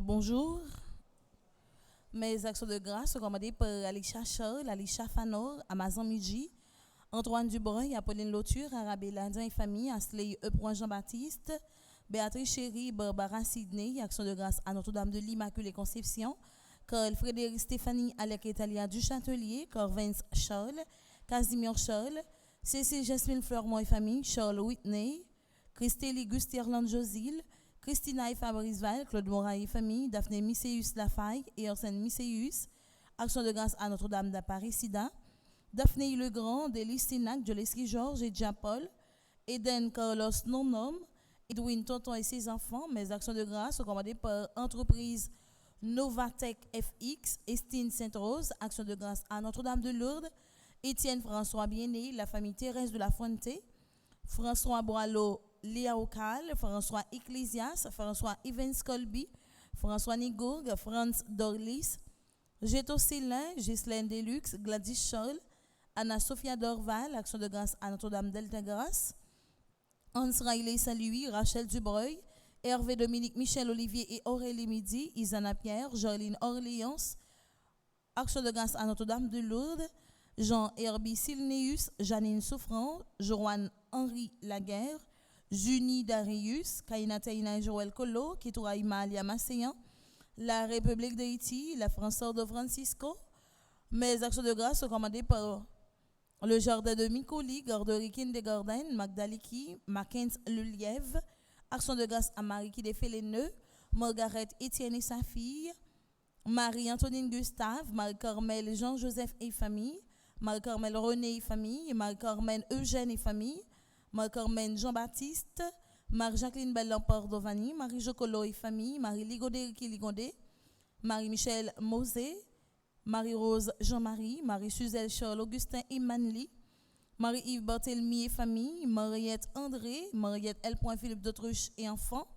Bonjour. Mes actions de grâce sont commandées par Alicia Charles, Alicia Fanor, Amazon Miji, Antoine Dubreuil, Apolline Lauture, Arabelle Landin et famille, Asley Epoin Jean-Baptiste, Béatrice Chéry, Barbara Sidney, Action de grâce à Notre-Dame de l'Immaculée Conception, Carl Frédéric Stéphanie Alec Italia du Châtelier, Corvins Charles, Casimir Charles, Cécile Jasmine Fleurmont et famille, Charles Whitney, Christelle Gustierland Josil, Christina et Fabrice Val, Claude Morat et famille, Daphné Misséus Lafaille et Arsène Misséus, Action de grâce à Notre-Dame d'Aparicida, Daphné Legrand, Délice Sinac, Joleski Georges et Jean-Paul, Eden Carlos Nonom, Edwin Tonton et ses enfants. Mes actions de grâce sont commandées par entreprise Novatech FX, Estine Sainte-Rose, Action de grâce à Notre-Dame de Lourdes, Étienne François Bien-Né, la famille Thérèse de la Fuente, François Boileau, Léa Ocal, François Ecclésias, François Evans Colby, François Nigourg, Franz Dorlis, Géto Célin, Ghislaine Deluxe, Gladys Scholl, Anna Sophia Dorval, Action de grâce à Notre-Dame d'Eltegrace, Hans Riley Saint-Louis, Rachel Dubreuil, Hervé Dominique Michel Olivier et Aurélie Midi, Isana Pierre, Joline Orléans, Action de grâce à Notre-Dame de Lourdes, Jean Herbie Silneus, Janine Souffrant, Joanne Henri Laguerre, Junie Darius, Kaina Taina Joël Colo, Kitouraïma Alia Masséan, la République d'Haïti, la France de Francisco. Mes actions de grâce sont commandées par le Jardin de Micoli, Garderie de Gordon, Magdaliki, Mackenzie Lelièvre. Action de grâce à Marie qui défait les nœuds, Margaret Étienne et sa fille, Marie-Antonine Gustave, Marie-Carmel Jean-Joseph et famille, Marie-Carmel René et famille, Marie-Carmen Eugène et famille, Marie-Carmen Jean-Baptiste, Marie-Jacqueline Bellamport Dovani, Marie-Jocolo et famille, Marie-Ligodé Ricky Ligodé, Marie-Michel Mosé, Marie-Rose Jean-Marie, Marie-Suzelle Charles Augustin et Manly, Marie-Yves Barthélemy et famille, Mariette André, Mariette L. Philippe d'Autruche et enfants,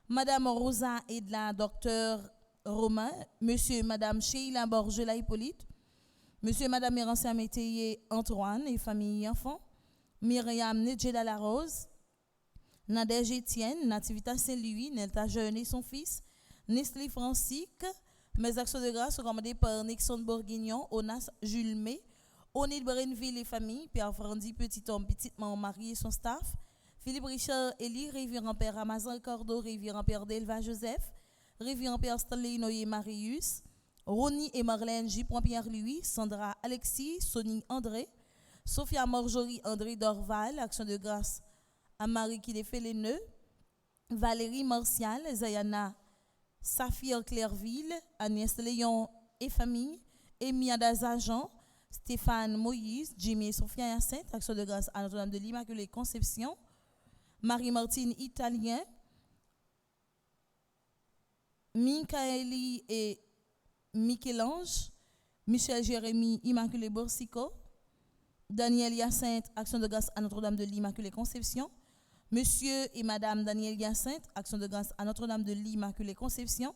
Madame Rosa et de la docteur Romain, Monsieur et Madame Sheila Borgela Hippolyte, Monsieur et Madame Mérancien Métayer Antoine et famille et enfants, Myriam Nedjeda Larose, Nadège Etienne, Nativita Saint-Louis, Nelta Jeune et son fils, Nestlé Francique. Mes actions de grâce sont commandées par Nixon Bourguignon, Onas Jules May, Onil Brenville et famille, Pierre Frandy, petit homme, petitement marié et son staff, Philippe Richard Elie, Révérend Père Ramazan Cordo, Révérend Père Delva Joseph, Révérend Père Stanley Noé Marius, Ronnie et Marlène J. Pierre Louis, Sandra Alexis, Sonny André, Sophia Marjorie André Dorval, Action de grâce à Marie qui défait les nœuds, Valérie Martial, Zayana Saphir Clairville, Agnès Léon et famille, Emilia Dazajan, Stéphane Moïse, Jimmy et Sophia Hyacinthe, Action de grâce à Notre-Dame de l'Immaculée Conception, Marie-Martine Italien, Michaeli et Michel-Ange, Michel Jérémy Immaculée Borsico, Daniel Hyacinthe, Action de grâce à Notre-Dame de l'Immaculée Conception, Monsieur et Madame Daniel Hyacinthe, Action de grâce à Notre-Dame de l'Immaculée Conception,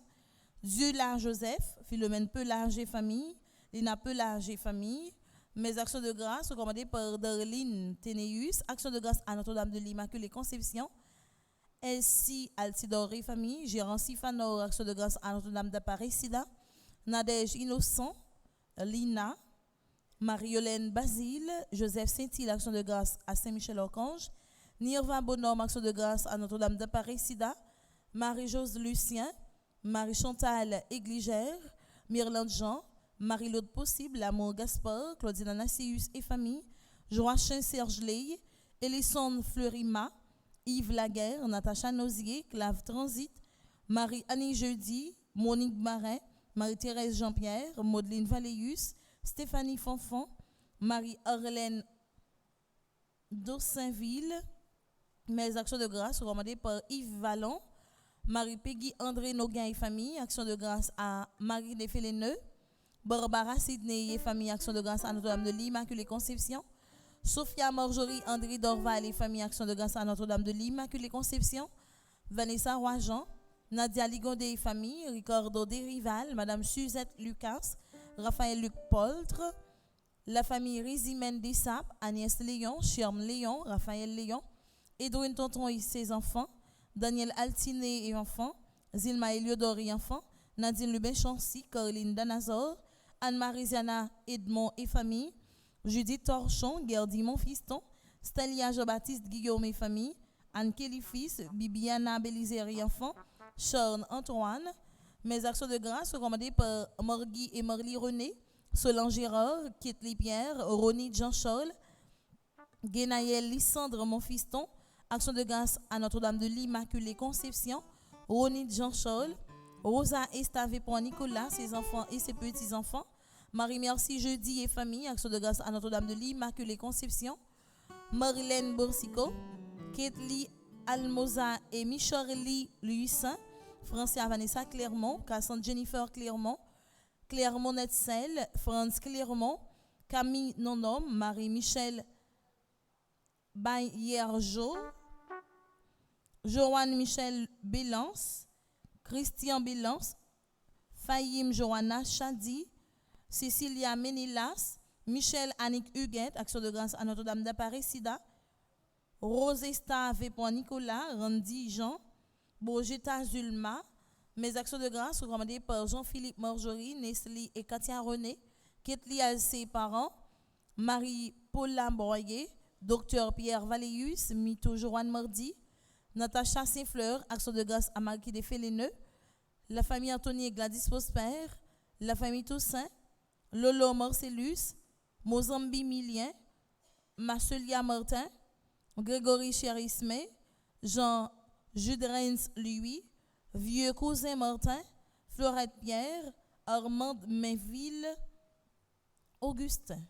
Dieu là Joseph, Philomène Pelage et famille, Lina Pelage et famille. Mes actions de grâce sont commandées par Darlene Ténéus, Action de grâce à Notre-Dame de l'Immaculée Conception, Elsie Altidore et famille, Gérant Sifanor, Action de grâce à Notre-Dame d'Aparicida, Nadège Innocent, Lina, Marie-Hélène Basile, Joseph Saint-Hilaire, Action de grâce à Saint-Michel-Archange, Nirva Bonhomme, Action de grâce à Notre-Dame d'Apparaissida, Marie-Jose Lucien, Marie-Chantal Égligère, Myrlande Jean, Marie-Laude Possible, L'amour Gaspard, Claudine Anassius et famille, Joachim Serge Ley, Élissonde Fleurima, Yves Laguerre, Natacha Nozier, Clave Transit, Marie-Annie Jeudi, Monique Marin, Marie-Thérèse Jean-Pierre, Maudeline Valéus, Stéphanie Fonfon, Marie-Arlène d'Aussainville. Mes actions de grâce recommandées par Yves Vallon, Marie-Peggy André Noguin et famille, action de grâce à Marie Desféléneux, Barbara Sidney et famille, action de grâce à Notre-Dame de l'Immaculée Conception, Sophia Marjorie André Dorval et famille, action de grâce à Notre-Dame de l'Immaculée Conception, Vanessa Roy-Jean, Nadia Ligonde et famille, Ricardo Desrival, Madame Suzette Lucas, Raphaël Luc Poltre, la famille Rizimène Dessap, Agnès Léon, Sherm Léon, Raphaël Léon, Edwin Tonton et ses enfants, Daniel Altiné et enfants, Zilma Eliodore et enfants, Nadine Lubin-Chancy, Caroline Danazor, Anne-Marie Ziana Edmond et famille, Judith Torchon, Gerdy Monfiston, Stalia Jean-Baptiste Guillaume et famille, Anne-Kelly fils, Bibiana Bélizer et enfants, Sean Antoine. Mes actions de grâce recommandées par Morgui et Marly René, Solange Gérard, Kitli Pierre, Ronnie Jean-Charles, Guénaël Lysandre Monfiston, action de grâce à Notre-Dame de l'Immaculée Conception, Ronnie Jean-Charles, Rosa Estavé pour Nicolas, ses enfants et ses petits-enfants, Marie-Merci Jeudi et famille, action de grâce à Notre-Dame de l'Immaculée Conception, Marilène Borsico, Ketli Almoza et Michorely Luissin, Francia Vanessa Clermont, Cassandre Jennifer Clermont, Clermont Netzel, Franz Clermont, Camille Nonom, Marie-Michel Bayerjo, Joanne Michel Bélance, Christian Bélance, Fayim Johanna Chadi, Cécilia Ménilas, Michel Annick Huguette, action de grâce à Notre-Dame d'Apparaissida, Rosesta Vépon Nicolas, Randy Jean, Bogeta Zulma. Mes actions de grâce recommandées par Jean-Philippe Marjorie, Nestlé et Katia René, Ketli Alcé Parents, Marie-Paula Broyer, Docteur Pierre Valéus, Mito Joanne Mardi, Natacha Saint-Fleur, action de grâce à Marquis des Féléneux, la famille Anthony et Gladys Prosper, la famille Toussaint, Lolo Marcellus, Mozambi Milien, Marcelia Martin, Grégory Chérisme, Jean Judrens Louis, Vieux Cousin Martin, Florette Pierre, Armande Mainville, Augustin.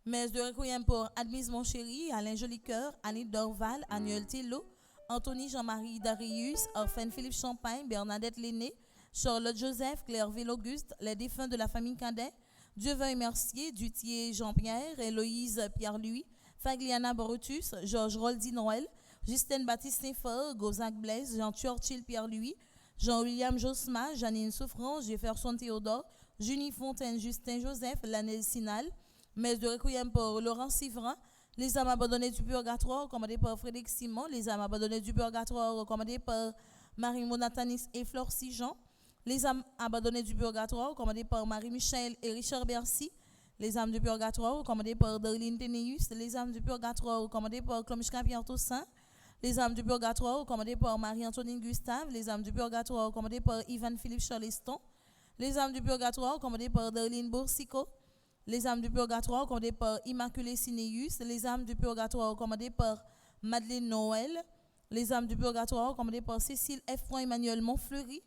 Messe de requiem pour Admise Monchéri, Alain Jolicoeur, Annie Dorval, Annuel Tello, Anthony Jean-Marie Darius, Orphane Philippe Champagne, Bernadette Lenné, Charlotte Joseph, Clairville Auguste, les défunts de la famille Cadet, Dieu veuille Mercier, Dutier Jean-Pierre, Héloïse Pierre-Louis, Fagliana Brutus, Georges Roldi Noël, Justine Baptiste Saint-Fort, Gozac Blaise, Jean Churchill Pierre-Louis, Jean-William Josma, Janine Souffrance, Jefferson Théodore, Junie Fontaine, Justin Joseph, Lanel Sinal. Messe de requiem pour Laurent Sivran, les âmes abandonnées du purgatoire, recommandées par Frédéric Simon, les âmes abandonnées du purgatoire, recommandées par Marie-Mona Tanis et Flore Sijan, les âmes abandonnées du purgatoire, recommandées par Marie-Michel et Richard Bercy, les âmes du purgatoire, recommandées par Darlene Teneus, les âmes du purgatoire, recommandées par Klomishka Pierre Toussaint, les âmes du purgatoire, recommandées par Marie-Antonine Gustave, les âmes du purgatoire, recommandées par Ivan Philippe Charleston, les âmes du purgatoire, recommandées par Darlene Boursico, les âmes du purgatoire, recommandées par Immaculée Cinéus, les âmes du purgatoire, recommandées par Madeleine Noël, les âmes du purgatoire, recommandées par Cécile F. Emmanuel Montfleury,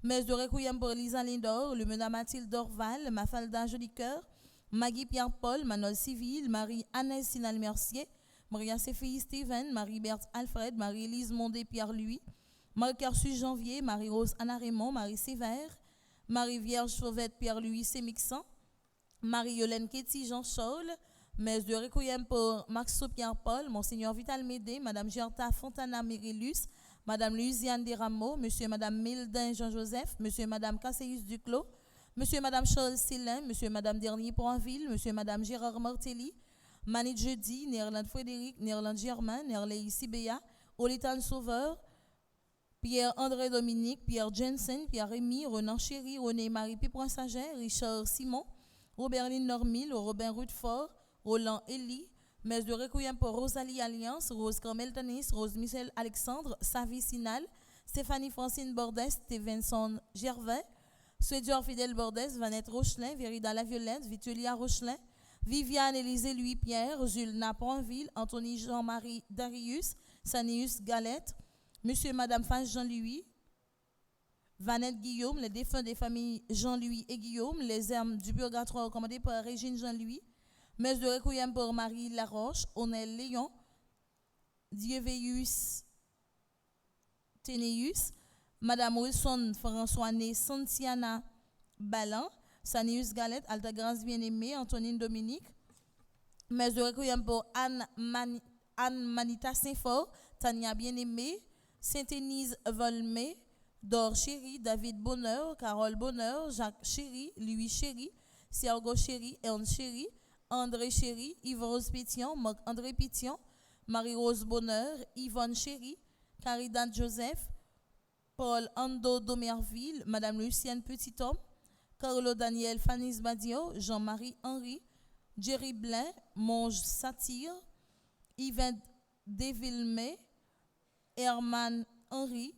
messe de requiem pour Lisa Lindor, le Mena Mathilde Dorval, Mafalda Jolicoeur, Maggie Pierre-Paul, Manol Civil, Marie-Annès Sinal Mercier, Maria Séphi Steven, Marie-Berthe Alfred, Marie-Élise Mondé Pierre-Louis, Marie-Carsus Janvier, Marie-Rose Anna Raymond, Marie Sévère, Marie-Vierge Sauvette Pierre-Louis Sémixan, Marie-Yolène Ketty Jean-Charles, messe de requiem pour Maxo Pierre-Paul, Monseigneur Vital Médé, Madame Gerta Fontana Mérillus, Madame Louisiane Desrameaux, Monsieur et Madame Mildin Jean-Joseph, Monsieur et Madame Casséus Duclos, Monsieur et Madame Charles Célin, Monsieur et Madame Dernier Poinville, Monsieur et Madame Gérard Martelly, Manit Jeudi, Néerland Frédéric, Néerland Germain, Néerlé Sibéa, Olitan Sauveur, Pierre-André Dominique, Pierre Jensen, Pierre Rémy, Renan Chéry, René Marie Pipron Sager, Richard Simon, Roberline Normil, Robin Rutfort, Roland Elie, messe de requiem pour Rosalie Alliance, Rose Carmel Tanis, Rose Michel Alexandre, Savi Sinal, Stéphanie Francine Bordes, Stevenson Gervais, Suédior Fidèle Bordes, Vanette Rochelin, Vérida La Violette, Vitulia Rochelin, Viviane Élisée Louis Pierre, Jules Naponville, Anthony Jean-Marie Darius, Sanius Galette, Monsieur et Madame Fache Jean-Louis, Vanette Guillaume, les défunts des familles Jean-Louis et Guillaume, les âmes du purgatoire commandées par Régine Jean-Louis, messe de requiem pour Marie Laroche, Onel Léon, Dieveus Ténéus, Madame Wilson François-Né Santiana Ballan, Sanius Galette, Altagrace Bien-Aimée, Antonine Dominique, messe de requiem pour Anne Manita Saint-Fort, Tania Bien-Aimée, Saint-Énise Volmé, Dor Chéri, David Bonheur, Carole Bonheur, Jacques Chéri, Louis Chéri, Sergo Chéri, Ernst Chéri, André Chéri, Yves-Rose Pétion, André Pétion, Marie-Rose Bonheur, Yvonne Chéri, Caridad Joseph, Paul Ando Domerville, Madame Lucienne Petit-Homme, Carlo Daniel Fanis Badio, Jean-Marie Henry, Jerry Blain, Monge Satire, Yves Desvillemay, Herman Henry,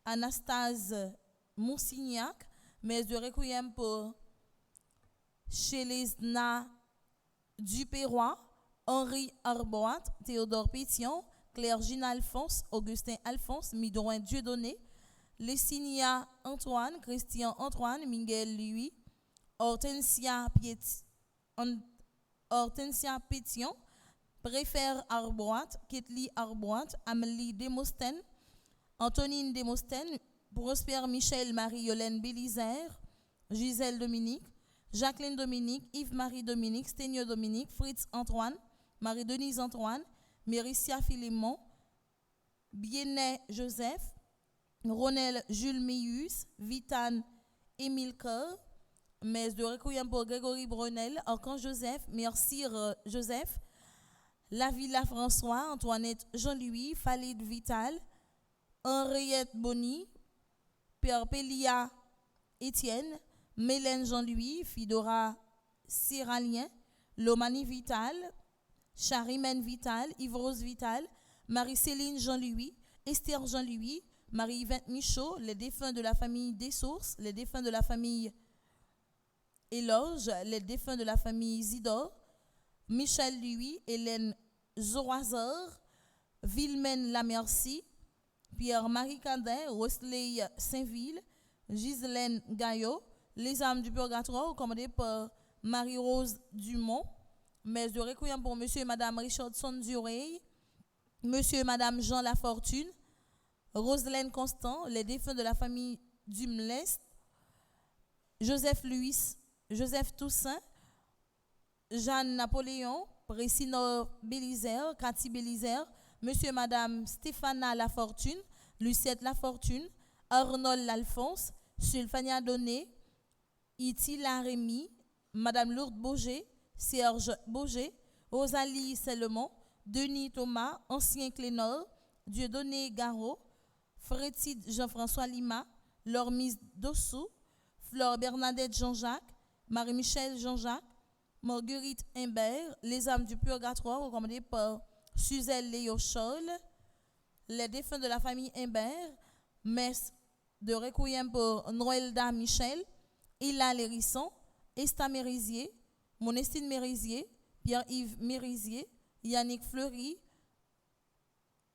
Anastase Monsignac, messe de requiem pour Chélesna Dupéroy, Henri Arboat, Théodore Pétion, Claire Gine Alphonse, Augustin Alphonse, Midouin Dieudonné, Lessinia Antoine, Christian Antoine, Miguel Louis, Hortensia Pétion, Préfère Arboat, Ketli Arboat, Amélie Demostène, Antonine Demostène, Prosper Michel Marie-Yolène Bélisaire, Gisèle Dominique, Jacqueline Dominique, Yves-Marie Dominique, Sténio Dominique, Fritz Antoine, Marie-Denise Antoine, Méricia Philémon, Bienet Joseph, Ronel Jules Meillus, Vitane Émile Coeur, messe de requiem pour Grégory Brunel, Archange Joseph, Mercire Joseph, Lavilla François, Antoinette Jean-Louis, Falid Vital, Henriette Bonny, Pierre Pélia Étienne, Mélène Jean-Louis, Fidora Cyralien, Lomani Vital, Charimène Vital, Yves-Rose Vital, Marie-Céline Jean-Louis, Esther Jean-Louis, Marie-Yvette Michaud, les défunts de la famille Dessources, les défunts de la famille Éloge, les défunts de la famille Isidore, Michel Louis, Hélène Zorazor, Vilmène Lamercie, Pierre-Marie Cadet, Wesley Saint-Ville, Ghislaine Gaillot, les âmes du purgatoire, commandées par Marie-Rose Dumont, messe de requiem pour Monsieur et Madame Richardson Dureil, Monsieur et Madame Jean Lafortune, Roselaine Constant, les défunts de la famille Dumlest, Joseph Louis, Joseph Toussaint, Jeanne Napoléon, Précino Bélisaire, Cathy Bélisaire, Monsieur et Madame Stéphana Lafortune, Lucette Lafortune, Arnold Lalphonse, Sylvania Donné, Itila Rémy, Madame Lourdes Boger, Serge Boger, Rosalie Sellemont, Denis Thomas, Ancien Clénor, Dieudonné Garot, Frétide Jean-François Lima, Lormise Dossou, Flore Bernadette Jean-Jacques, Marie-Michel Jean-Jacques, Marguerite Imbert, les âmes du purgatoire recommandées par Suzelle Léo Scholl, les défunts de la famille Imbert, messe de requiem pour Noëlda Michel, Ila Lérisson, Esta Mérisier, Monestine Mérisier, Pierre-Yves Mérisier, Yannick Fleury,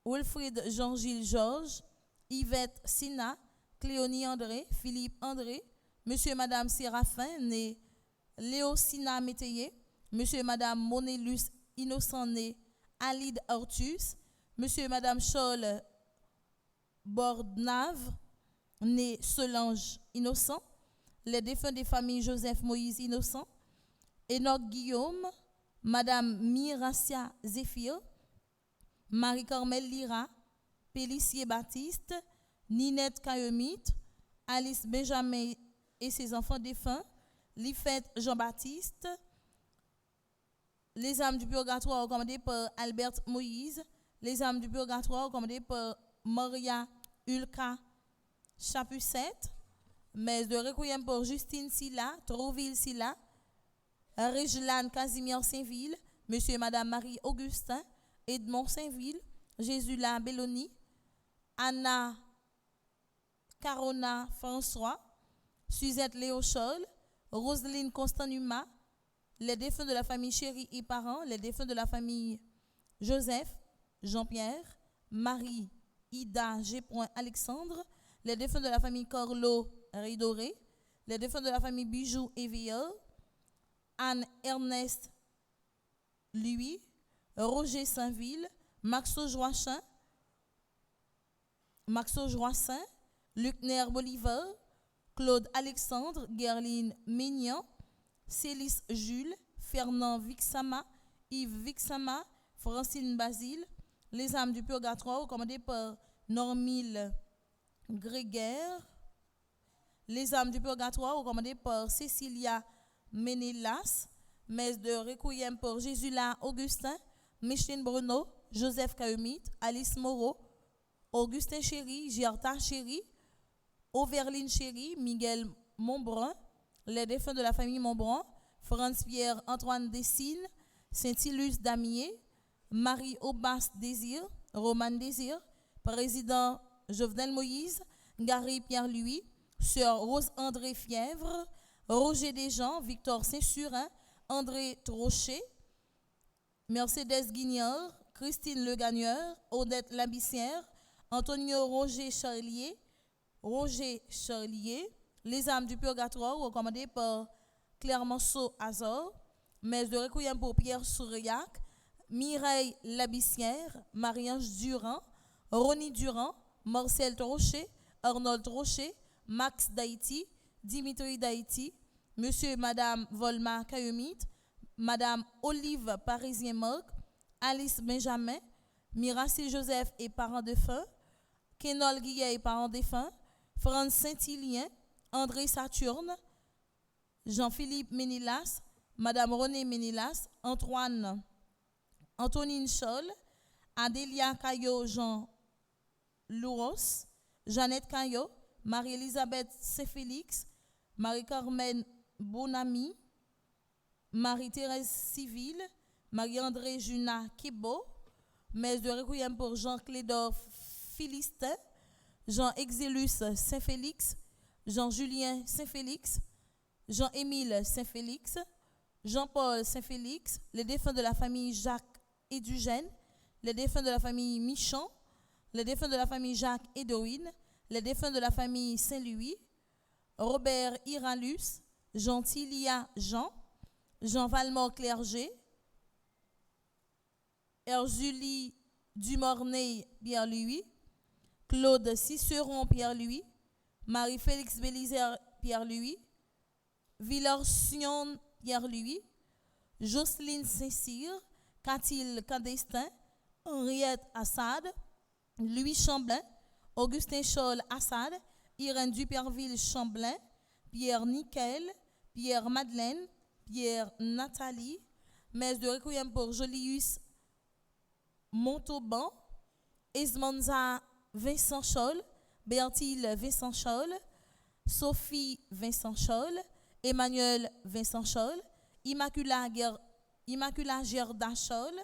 Wilfrid Jean-Gilles Georges, Yvette Sina, Cléonie André, Philippe André, Monsieur et Madame Séraphin, né Léo Sina Métayer, Monsieur et Madame Monélus Innocent, né Alide Artus, Monsieur et Madame Scholl Bordnave, né Solange Innocent, les défunts des familles Joseph Moïse Innocent, Enoch Guillaume, Madame Miracia Zéphir, Marie-Carmel Lira, Pélissier Baptiste, Ninette Kayemite, Alice Benjamin et ses enfants défunts, Lifette Jean-Baptiste, les âmes du purgatoire recommandées par Albert Moïse, les âmes du purgatoire recommandées par Maria Ulka Chapucette, messe de requiem pour Justine Silla, Trouville Silla, Régelane Casimir Saint-Ville, Monsieur et Madame Marie Augustin, Edmond Saint-Ville, Jésus-La Belloni, Anna Carona François, Suzette Léo Scholl, Roselyne Constant-Numa, les défunts de la famille Chéri et parents, les défunts de la famille Joseph, Jean-Pierre, Marie, Ida, G. Alexandre, les défunts de la famille Corlo Ridoré, les défunts de la famille Bijou et Villard, Anne-Ernest Louis, Roger Saint-Ville, Maxo Joachim, Luc-Ner Bolivar, Claude Alexandre, Gerline Ménian, Célis Jules, Fernand Vixama, Yves Vixama, Francine Basile, les âmes du purgatoire commandées par Normile Gréguer, les âmes du purgatoire commandées par Cécilia Ménélas, messe de requiem pour Jésus-La Augustin, Micheline Bruno, Joseph Caumite, Alice Moreau, Augustin Chéri, Gerta Chéri, Auverline Chéri, Miguel Montbrun, les défunts de la famille Montbrun, Franz-Pierre Antoine Dessine, Saint-Ilus Damier, Marie Aubas Désir, Roman Désir, président Jovenel Moïse, Gary Pierre-Louis, sœur Rose-André Fièvre, Roger Desjans, Victor Saint-Surin, André Trochet, Mercedes Guignard, Christine Le Gagneur, Odette Labissière, Antonio Roger Charlier, les âmes du purgatoire recommandées par Clermenceau Azor, messe de requiem pour Pierre Souriac, Mireille Labissière, Marie-Ange Durand, Ronnie Durand, Marcel Trochet, Arnold Trochet, Max Daïti, Dimitri Daïti, Monsieur et Madame Volma Kayumite, Madame Olive Parisien-Morgue, Alice Benjamin, Miracy Joseph et parents défunts, Kenol Guillet et parents défunts, Franz Saint-Hilien, André Saturne, Jean-Philippe Ménilas, Madame Renée Ménilas, Antonine Scholl, Adélia Caillot Jean Louros, Jeannette Caillot, Marie-Elisabeth Saint-Félix, Marie-Carmen Bonami, Marie-Thérèse Civil, Marie-André Juna Kibo, messe de requiem pour Jean Clédor Philistin, Jean-Exélus Saint-Félix, Jean-Julien Saint-Félix, Jean-Émile Saint-Félix, Jean-Paul Saint-Félix, les défunts de la famille Jacques et Dugène, les défunts de la famille Michon, les défunts de la famille Jacques et Dorine, les défunts de la famille Saint-Louis, Robert Iralus, Jean-Tilia Jean, Jean Valmore Clergé, Erzulie Dumornay Pierre-Louis, Claude Ciceron Pierre-Louis, Marie-Félix Bélizer Pierre-Louis, Villars-Sion Pierre-Louis, Jocelyne Saint-Cyr, Cathilde Candestin, Henriette Assad, Louis Chamblin, Augustin Scholl Assad, Irène Duperville Chamblin, Pierre Nickel, Pierre Madeleine, Pierre Nathalie, messe de requiem pour Jolius Montauban, Esmonza Vincent Scholl, Bertille Vincent Scholl, Sophie Vincent Scholl, Emmanuel Vincent Scholl, Immaculata Gerda Scholl,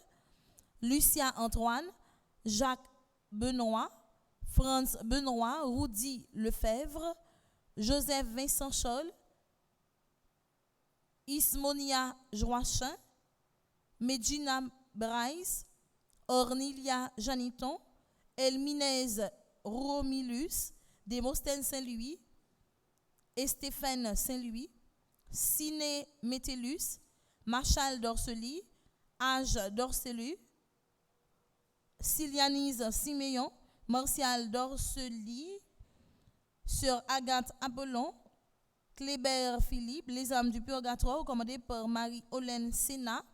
Lucia Antoine, Jacques Benoît, Franz Benoît, Rudy Lefebvre, Joseph Vincent Scholl, Ismonia Joachin, Medina Bryce, Ornilia Janiton, Elminez Romilus, Démosthène Saint-Louis, Stéphane Saint-Louis, Ciné Métellus, Marshall d'Orsely, Age d'Orselu, Silianise Siméon, Martial d'Orsely, Sœur Agathe Apollon, Kléber Philippe, les âmes du purgatoire, commandées par Marie-Hélène Sénat,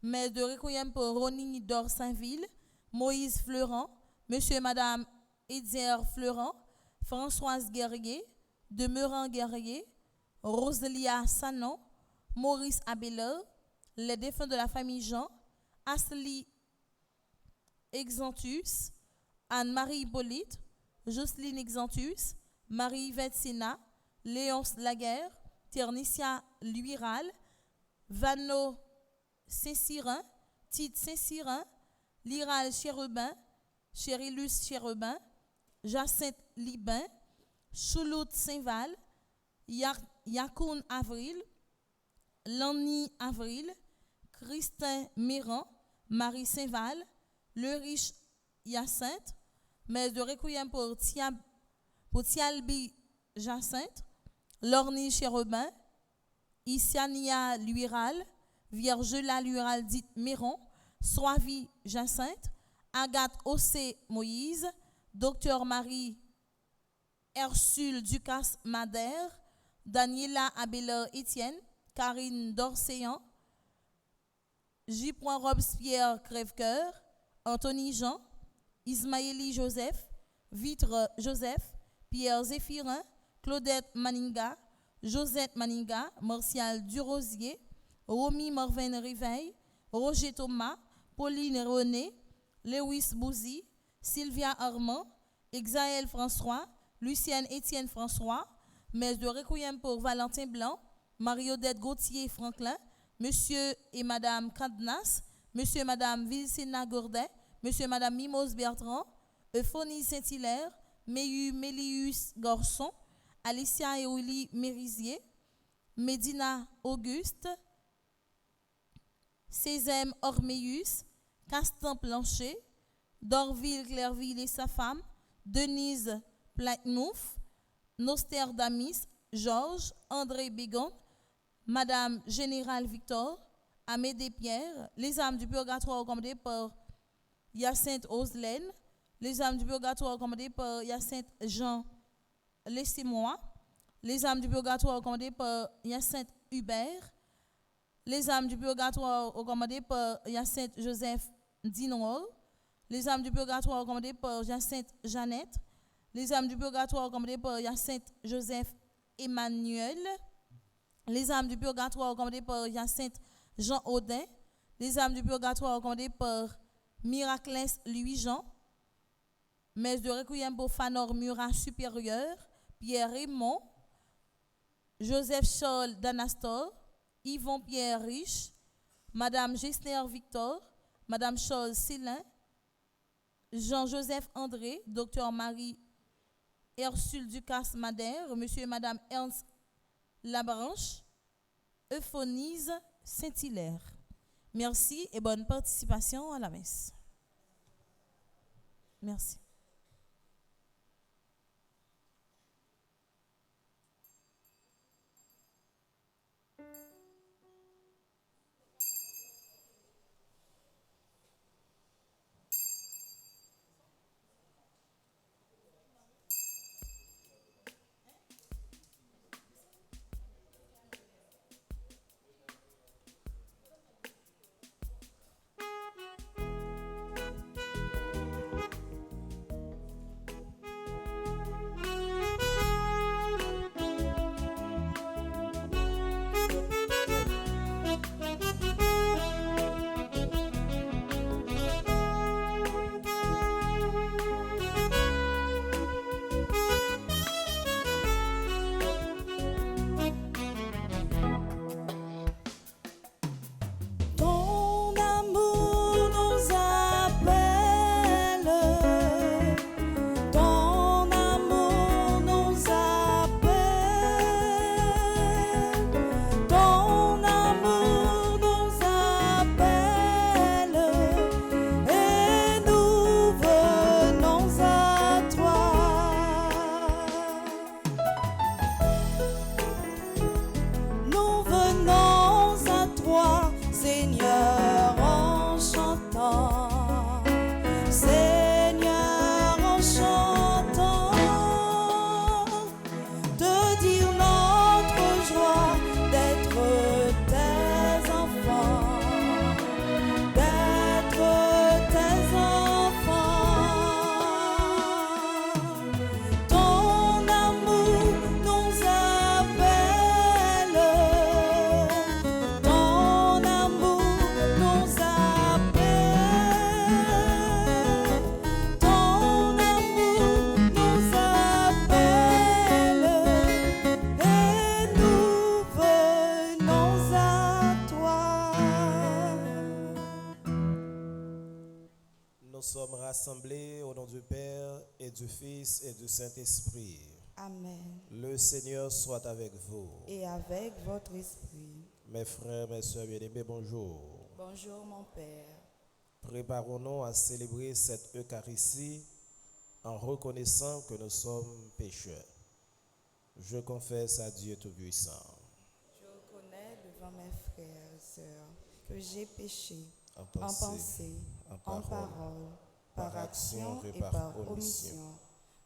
messe de requiem pour Ronnie d'Or Saint-Ville, Moïse Fleurant, Monsieur et Madame Edier Fleurant, Françoise Guerrier, Demeurant Guerrier, Roselia Sanon, Maurice Abelard, les défunts de la famille Jean, Asli Exantus, Anne-Marie Hippolyte, Jocelyne Exantus, Marie-Yvette Sina, Léonce Laguerre, Ternicia Luiral, Vano Saint-Cyrin, Tite Saint-Cyrin, Liral Chérubin, Chérillus Chérubin, Jacinthe Libin, Choulout Saint-Val, Yakoun Avril, Lanny Avril, Christin Méran, Marie Saint-Val, Le Riche Hyacinthe, Messe de Requiem pour Tialbi Jacinthe, Lorny Chérubin, Issania Luiral, Viergela Luiral dite Méron, Soavi Jacinthe, Agathe Ossé Moïse, Docteur Marie Ursule Ducasse Madère, Daniela Abelard Étienne, Karine Dorséan, J. Robespierre Crèvecoeur, Anthony Jean, Ismaéli Joseph, Vitre Joseph, Pierre Zéphirin, Claudette Maninga, Josette Maninga, Martial Durosier, Romy Morvaine Riveil, Roger Thomas, Pauline René, Lewis Bouzy, Sylvia Armand, Exaël François, Lucienne Étienne François, Messe de Requiem pour Valentin Blanc, Marie-Odette Gauthier Franklin, Monsieur et Madame Cadnas, Monsieur et Madame Vilsena Gourdet, Monsieur et Madame Mimos Bertrand, Euphonie Saint-Hilaire, Méhu Mélius Gorson, Alicia et Willy Mérisier, Médina Auguste, Césem Orméus, Castan Plancher, Dorville Clairville et sa femme, Denise Platnouf, Nosterdamis, Georges, André Bégon, Madame Générale Victor, Amédée Pierre, les âmes du purgatoire recommandées par Hyacinthe Oslaine, les âmes du purgatoire recommandées par Hyacinthe Jean Laissez-moi, les âmes du purgatoire recommandées par Hyacinthe Hubert, les âmes du purgatoire recommandées par Hyacinthe Joseph Dinor, les âmes du purgatoire recommandées par Hyacinthe Jeannette, les âmes du purgatoire recommandées par Hyacinthe Joseph Emmanuel, les âmes du purgatoire recommandées par Hyacinthe Jean Audin, les âmes du purgatoire recommandées par Miraclès Louis-Jean, Messe de Requiem pour Fanor Murat Supérieur, Pierre Raymond, Joseph Charles Danastor, Yvon Pierre Riche, Madame Gessner Victor, Madame Charles Célin, Jean-Joseph André, Docteur Marie Ursule Ducasse Madère, Monsieur et Madame Ernst Labranche, Euphonie Saint-Hilaire. Merci et bonne participation à la messe. Merci. Nous sommes rassemblés au nom du Père et du Fils et du Saint-Esprit. Amen. Le Seigneur soit avec vous. Et avec votre esprit. Mes frères, mes soeurs bien-aimés, bonjour. Bonjour mon Père. Préparons-nous à célébrer cette Eucharistie en reconnaissant que nous sommes pécheurs. Je confesse à Dieu Tout-Puissant. Je reconnais devant mes frères et sœurs que j'ai péché En en pensée, en parole, par action et par omission.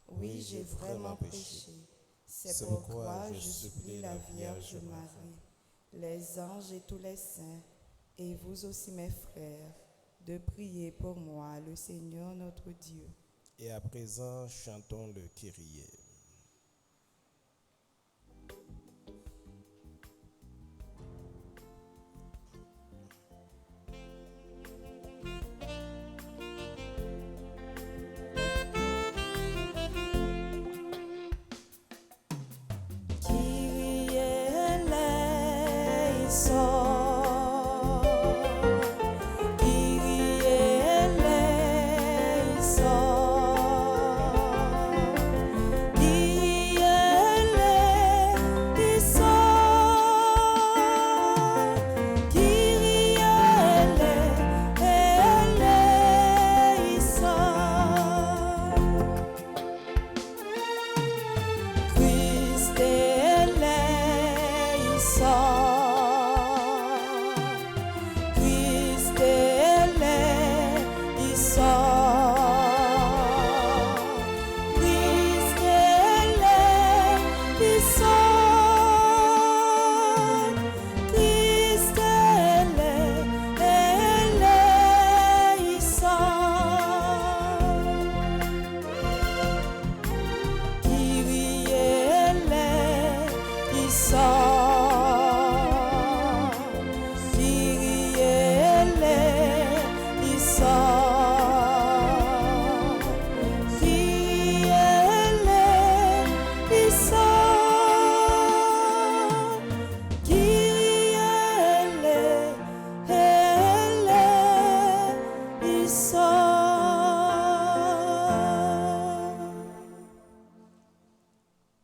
Oui, j'ai vraiment péché. C'est pourquoi je supplie la Vierge Marie, les anges et tous les saints, et vous aussi mes frères, de prier pour moi, le Seigneur notre Dieu. Et à présent, chantons le Kyrie.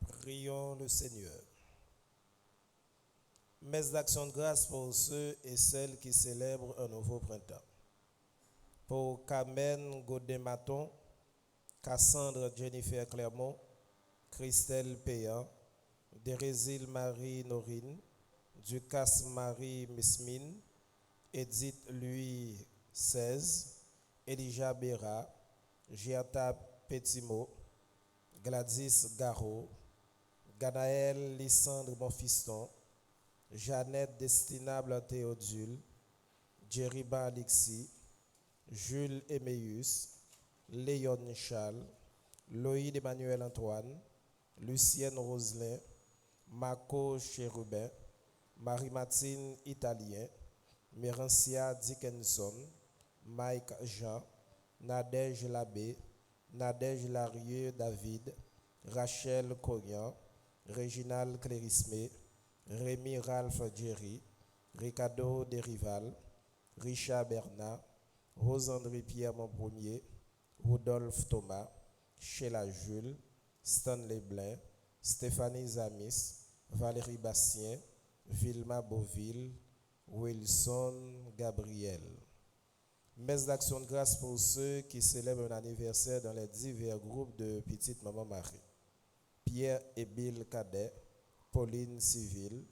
Prions le Seigneur. Messe d'action de grâce pour ceux et celles qui célèbrent un nouveau printemps. Pour Carmen Godematon, Cassandre Jennifer Clermont, Christelle Payan, Dérésil Marie Norine, Ducasse Marie Mesmine, Edith Louis XVI, Elijah Béra, Giata Petimo, Gladys Garot, Ganaël Lysandre Bonfiston, Jeannette Destinable Théodule, Jeriba Alexis, Jules Emmaüs, Léon Charles, Loïd Emmanuel Antoine, Lucienne Roselin, Marco Chérubin, Marie-Martine Italien, Mérancia Dickinson, Mike Jean, Nadège Labbé, Nadège Larieux David, Rachel Corian, Réginal Clérismé, Rémi Ralph Jerry, Ricardo Derival, Richard Bernard, Rosandry Pierre Monpremier, Rudolphe Thomas, Sheila Jules, Stanley Blain, Stéphanie Zamis, Valérie Bastien, Vilma Beauville, Wilson Gabriel. Messe d'action de grâce pour ceux qui célèbrent un anniversaire dans les divers groupes de Petite Maman Marie. Pierre et Bill Cadet, Pauline Civil,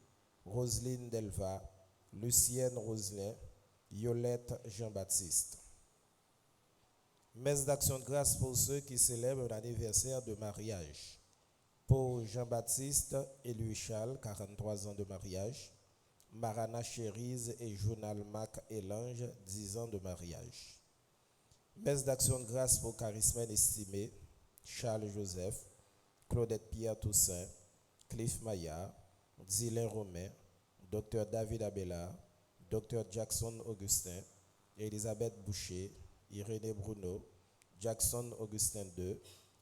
Roselyne Delva, Lucienne Roselin, Yolette Jean-Baptiste. Messe d'action de grâce pour ceux qui célèbrent un anniversaire de mariage. Pour Jean-Baptiste et Louis Charles, 43 ans de mariage. Marana Chérise et Journal Mac et Lange, 10 ans de mariage. Messe d'action de grâce pour Charismen Estimé, Charles Joseph, Claudette Pierre Toussaint, Cliff Maillard, Dylan Romain, Dr David Abela, Dr Jackson Augustin, Elisabeth Boucher, Irénée Bruno, Jackson Augustin II,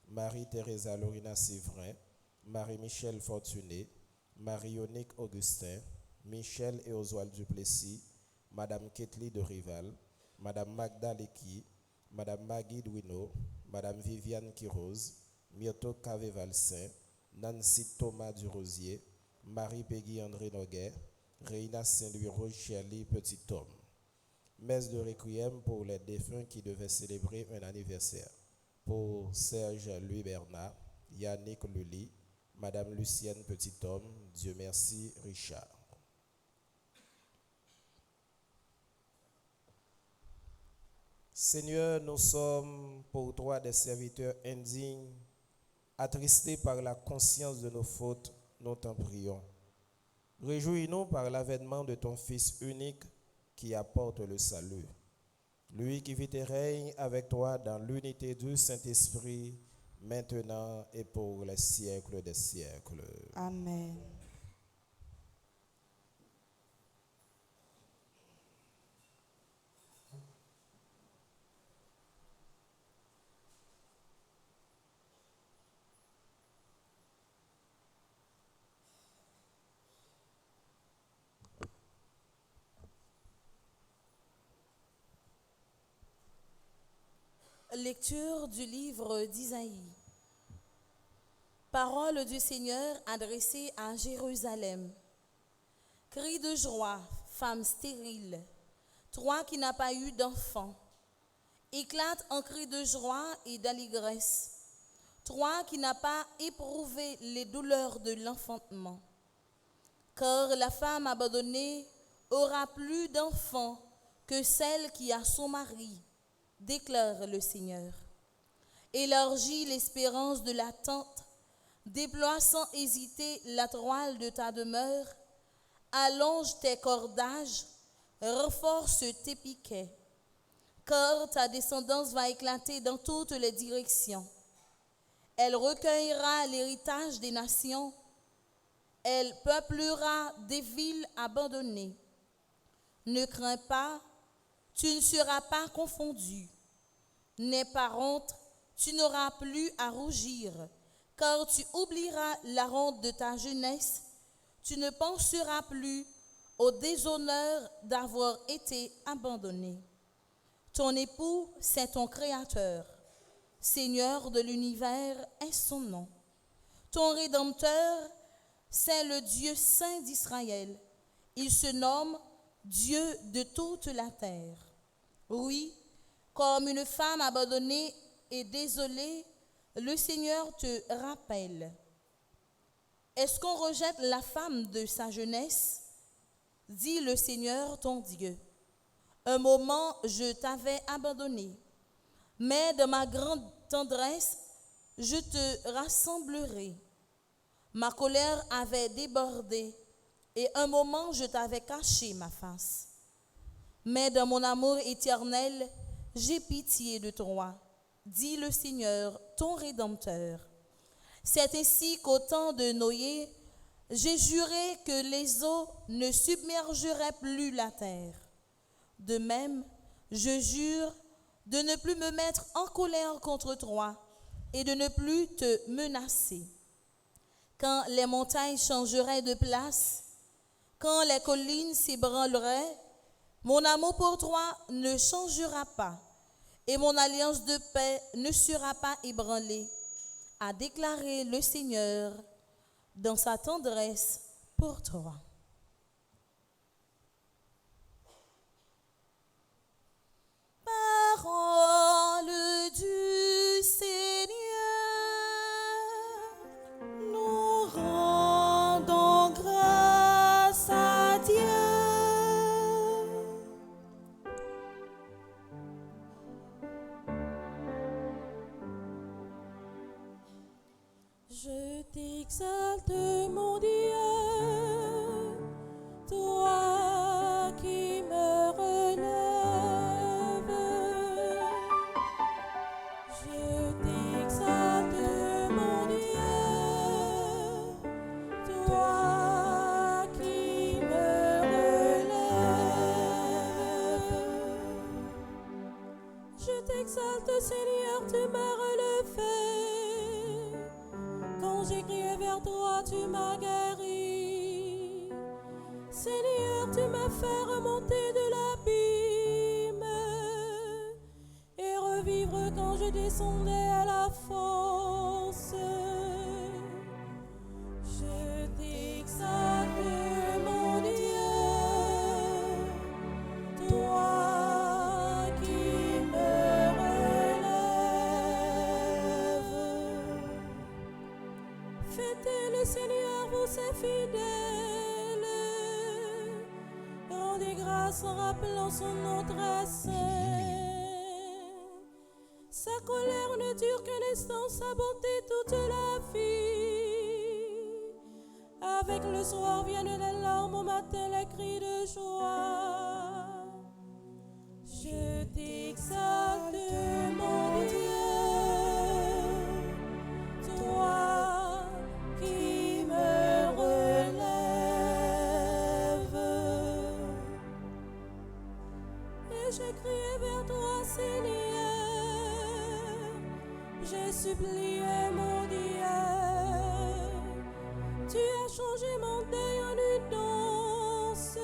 Marie-Thérèse Lorina Sivrin, Marie-Michel Fortuné, Marie-Yonique Augustin, Michel et Oswald Duplessis, Madame Ketli de Rival, Madame Magda Lecky, Madame Maggie Douino, Madame Viviane Quiroz, Myoto Cavé-Valsin, Nancy Thomas Durosier, Marie-Peggy André Noguet, Reina Saint-Louis Rochely Petit-Homme. Messe de requiem pour les défunts qui devaient célébrer un anniversaire. Pour Serge Louis Bernard, Yannick Lully, Madame Lucienne Petit-Homme, Dieu merci Richard. Seigneur, nous sommes pour toi des serviteurs indignes, attristés par la conscience de nos fautes, nous t'en prions. Réjouis-nous par l'avènement de ton Fils unique qui apporte le salut. Lui qui vit et règne avec toi dans l'unité du Saint-Esprit, maintenant et pour les siècles des siècles. Amen. Lecture du livre d'Isaïe. Parole du Seigneur adressée à Jérusalem. Cri de joie, femme stérile, toi qui n'as pas eu d'enfant. Éclate en cri de joie et d'allégresse, toi qui n'as pas éprouvé les douleurs de l'enfantement. Car la femme abandonnée aura plus d'enfants que celle qui a son mari, déclare le Seigneur. Élargis l'espérance de la tente, déploie sans hésiter la toile de ta demeure, allonge tes cordages, renforce tes piquets, car ta descendance va éclater dans toutes les directions. Elle recueillera l'héritage des nations, elle peuplera des villes abandonnées. Ne crains pas, tu ne seras pas confondu. N'aie pas honte, tu n'auras plus à rougir, car tu oublieras la honte de ta jeunesse, tu ne penseras plus au déshonneur d'avoir été abandonné. Ton époux, c'est ton Créateur, Seigneur de l'univers est son nom. Ton Rédempteur, c'est le Dieu saint d'Israël. Il se nomme Dieu de toute la terre. Oui, comme une femme abandonnée et désolée, le Seigneur te rappelle. Est-ce qu'on rejette la femme de sa jeunesse? Dit le Seigneur ton Dieu. Un moment, je t'avais abandonné, mais de ma grande tendresse, je te rassemblerai. Ma colère avait débordé, et un moment, je t'avais caché ma face. Mais dans mon amour éternel, j'ai pitié de toi, dit le Seigneur, ton Rédempteur. C'est ainsi qu'au temps de Noé, j'ai juré que les eaux ne submergeraient plus la terre. De même, je jure de ne plus me mettre en colère contre toi et de ne plus te menacer. Quand les montagnes changeraient de place, quand les collines s'ébranleraient, mon amour pour toi ne changera pas et mon alliance de paix ne sera pas ébranlée, a déclaré le Seigneur dans sa tendresse pour toi. Parole du Seigneur, nous rendons grâce à Dieu. Je t'exalte, mon Dieu, toi qui me relèves. Je t'exalte, mon Dieu, toi qui me relèves. Je t'exalte, Seigneur, tu m'as relevé. Quand j'ai crié vers toi, tu m'as guéri. Seigneur, tu m'as fait remonter de l'abîme et reviens je descendais à la force. Je t'exalte, mon Dieu, toi qui me relèves. Fêtez le Seigneur, vous ses fidèles. Rendez grâce en rappelant son nom très saint. Sa colère ne dure qu'un instant, sa bonté toute la vie. Avec le soir viennent les larmes, au matin les cris de joie. Je t'exalte, mon Dieu, toi qui me relèves. Et j'ai crié vers toi, Seigneur. J'ai supplié, mon Dieu. Tu as changé mon deuil en une danse.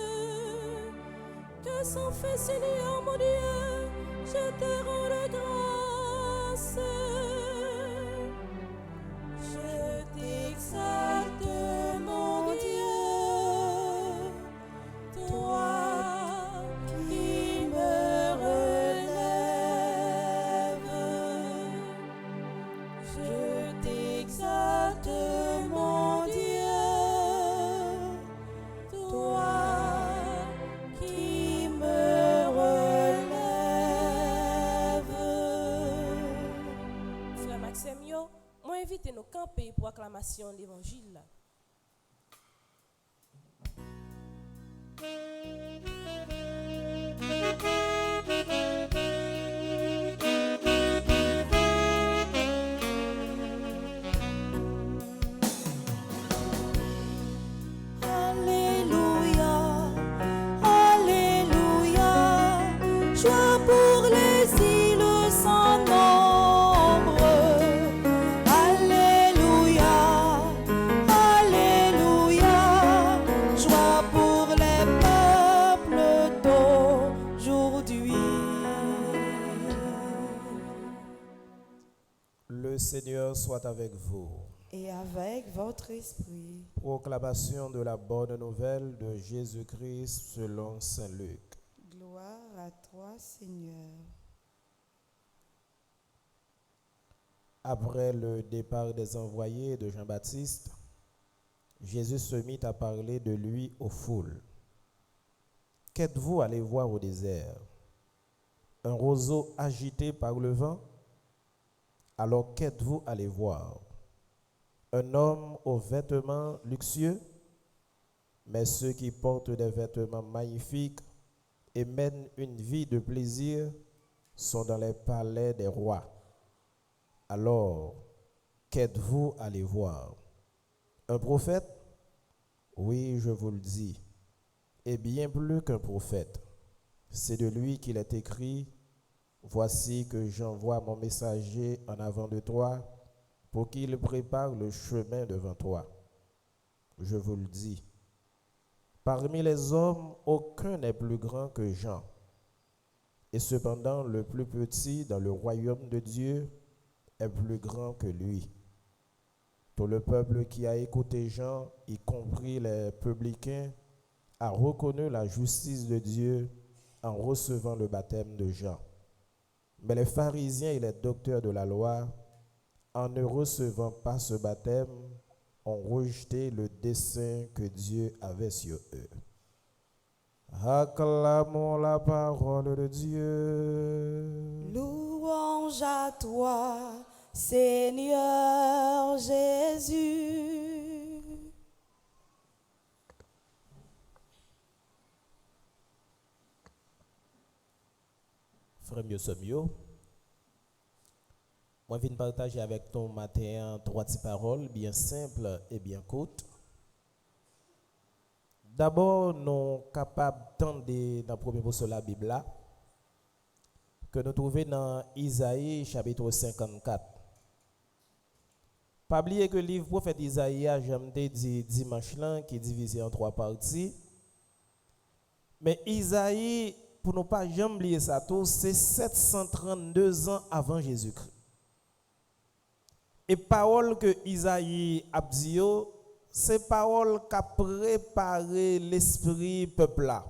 Que s'en fait, Seigneur, mon Dieu, je te rends grâce. Je t'exalte, mon Dieu, toi qui me relèves. Je t'exalte, mon Dieu, toi qui me relèves. Frère Maxime, moi invite nous camper pour acclamation de l'évangile. Alléluia, Alléluia, joie pour les îles sans nombre. Alléluia, Alléluia, joie pour les peuples d'aujourd'hui. Le Seigneur soit avec vous. Et avec votre esprit. Proclamation de la bonne nouvelle de Jésus-Christ selon saint Luc. Gloire à toi, Seigneur. Après le départ des envoyés de Jean-Baptiste, Jésus se mit à parler de lui aux foules. Qu'êtes-vous allé voir au désert? Un roseau agité par le vent? Alors qu'êtes-vous allé voir? Un homme aux vêtements luxueux? Mais ceux qui portent des vêtements magnifiques et mènent une vie de plaisir sont dans les palais des rois. Alors, qu'êtes-vous allé voir? Un prophète? Oui, je vous le dis, et bien plus qu'un prophète. C'est de lui qu'il est écrit: voici que j'envoie mon messager en avant de toi pour qu'il prépare le chemin devant toi. Je vous le dis, parmi les hommes, aucun n'est plus grand que Jean. Et cependant, le plus petit dans le royaume de Dieu est plus grand que lui. Tout le peuple qui a écouté Jean, y compris les publicains, a reconnu la justice de Dieu en recevant le baptême de Jean. Mais les pharisiens et les docteurs de la loi, en ne recevant pas ce baptême, ont rejeté le dessein que Dieu avait sur eux. Acclamons la parole de Dieu. Louange à toi, Seigneur Jésus. Frère mieux sommes mieux. Moi, je viens partager avec ton matin trois petites paroles bien simples et bien courtes. D'abord, nous sommes capables d'entendre dans le premier verset de la Bible que nous trouvons dans Isaïe chapitre 54. Pas oublier que le livre prophète Isaïe, j'aime dit dimanche là, qui est divisé en trois parties. Mais Isaïe pour ne pas jamais oublier ça tout, c'est 732 ans avant Jésus-Christ. Et parole que Isaïe a dit, c'est parole qui a préparé l'esprit peuple là.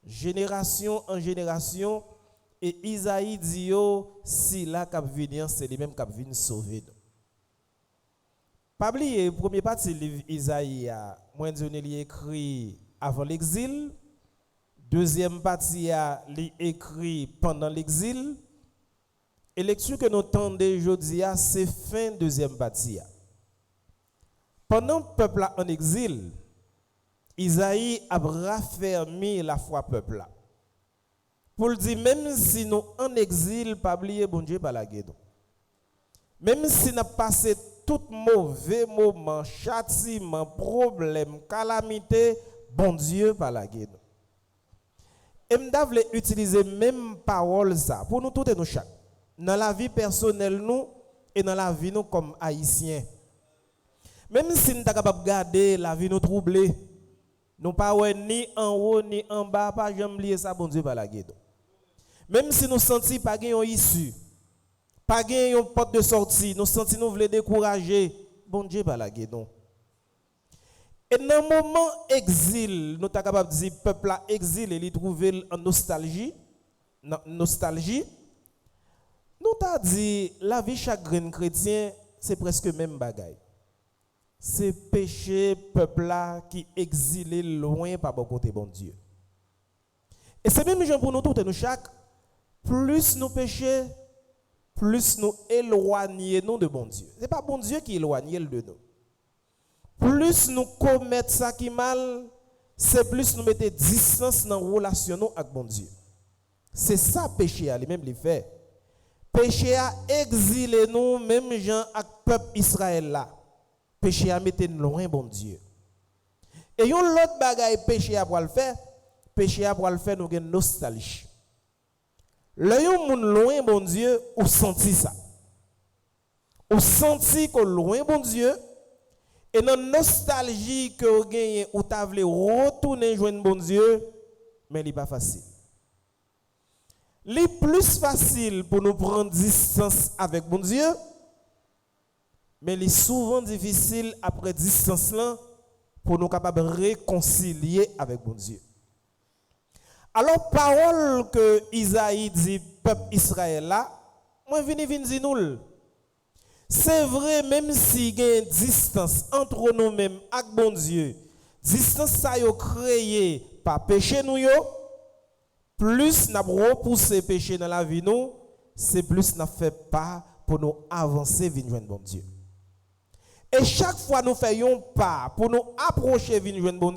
Génération en génération, et Isaïe dit, si là qui vient, c'est lui-même qui vient sauver nous. Pas oublier, premier partie du livre Isaïe, moi je l'ai écrit avant l'exil. Deuxième partie, l'ai écrit pendant l'exil. Et lecture que nous entendons aujourd'hui, c'est fin deuxième partie. Pendant le peuple en exil, Isaïe a raffermi la foi peuple. Pour le dire, même si nous en exil, pas oublier bon Dieu par la guédon. Même si nous avons passé tout mauvais moment, châtiment, problème, calamité, bon Dieu par la guédon. Et nous devons utiliser même parole ça pour nous tous et nous chaque. Dans la vie personnelle nous et dans la vie nous comme haïtiens. Même si nous sommes capables de garder la vie nous troublée, nous pas ni en haut ni en bas, pas jamais lier ça bon Dieu par la guédon. Même si nous sentons pas une issue, pas une porte de sortie, nous sentons nous voulons décourager, bon Dieu par la guédon. Et dans le moment exil, nous sommes capables de dire peuple a exil et il trouve en nostalgie. Nous t'a dit la vie chaque grain chrétien, c'est presque même bagaille. C'est péché peuple là qui exilé loin par bon côté bon Dieu. Et c'est même gens pour nous tous et nous chaque, plus nous péchons, plus nous éloignons de bon Dieu. C'est pas bon Dieu qui éloigne de nous. Plus nous commettons ça qui mal, c'est plus nous mettons distance dans la relation avec bon Dieu. C'est ça péché à lui-même les fait. Péché a exilé nous, même gens avec le peuple Israël là. Péché a metté nous loin bon Dieu. Et yon l'autre bagaille péché a pour le faire, péché a pour le faire nous gen nostalgie. Le yon moun loin bon Dieu, ou senti ça. Ou senti que loin bon Dieu. Et dans la nostalgie que vous gagnez, ou vous voulez retourner joindre bon Dieu, mais ce n'est pas facile. C'est plus facile pour nous prendre distance avec bon Dieu, mais c'est souvent difficile après distance là pour nous capables de réconcilier avec bon Dieu. Alors, parole que Isaïe dit, peuple Israël là, moi vini dire nous. C'est vrai, même s'il y a une distance entre nous-mêmes et bon Dieu, distance ça yo créée par péché nous yo, plus nous repoussé péché dans la vie nous, c'est plus nous fait pas pour nous avancer vers joindre bon Dieu. Et chaque fois nous faisons pas pour nous approcher vers joindre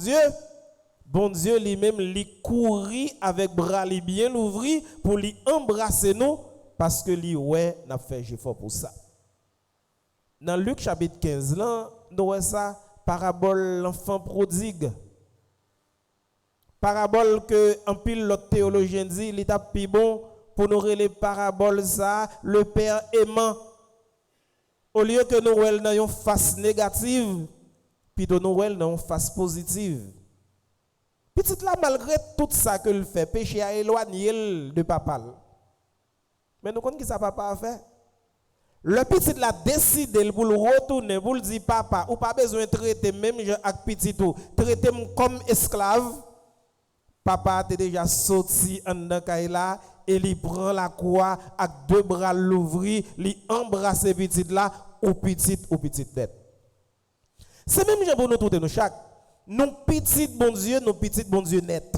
bon Dieu lui-même lui courir avec bras li bien ouvrir pour lui embrasser nous parce que lui ouais n'a fait effort pour ça. Dans Luc chapitre 15, là, nous voyons ça, parabole l'enfant prodigue. Parabole que un pile l'autre théologien dit, il est plus bon pour nous relayer parabole ça, le père aimant. Au lieu que nous voyons dans une face négative, plutôt nous voyons dans une face positive. Petite là, malgré tout ça que le fait, péché a éloigné de papa. Mais nous connaissons qui ça papa a fait. Le petit l'a décidé pour le retourner, pour le dire papa, ou pas besoin de traiter même avec petit tout, traiter comme esclave. Papa a déjà sorti en là et il prend la croix avec deux bras l'ouvrir, il embrasse petit là ou petite tête. C'est même pour nous tous et nous chaque. Nous petit bon Dieu net.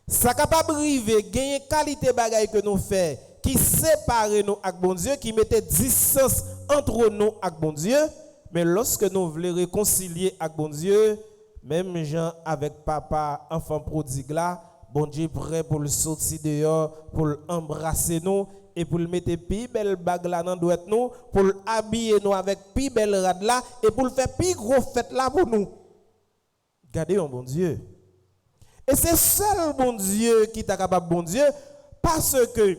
Ça capable arriver gagner qualité bagaille que nous fait qui sépare nous avec bon Dieu, qui mettait distance entre nous avec bon Dieu, mais lorsque nous voulons réconcilier avec bon Dieu, même gens avec papa, enfant prodigue là, bon Dieu prêt pour le sortir dehors, pour l'embrasser nous et pour le mettre plus belle bague là dans doit nous, pour l'habiller nous avec plus belle rade là et pour le faire plus gros fête là pour nous. Gardez un bon Dieu. Et c'est seul bon Dieu qui est capable bon Dieu parce que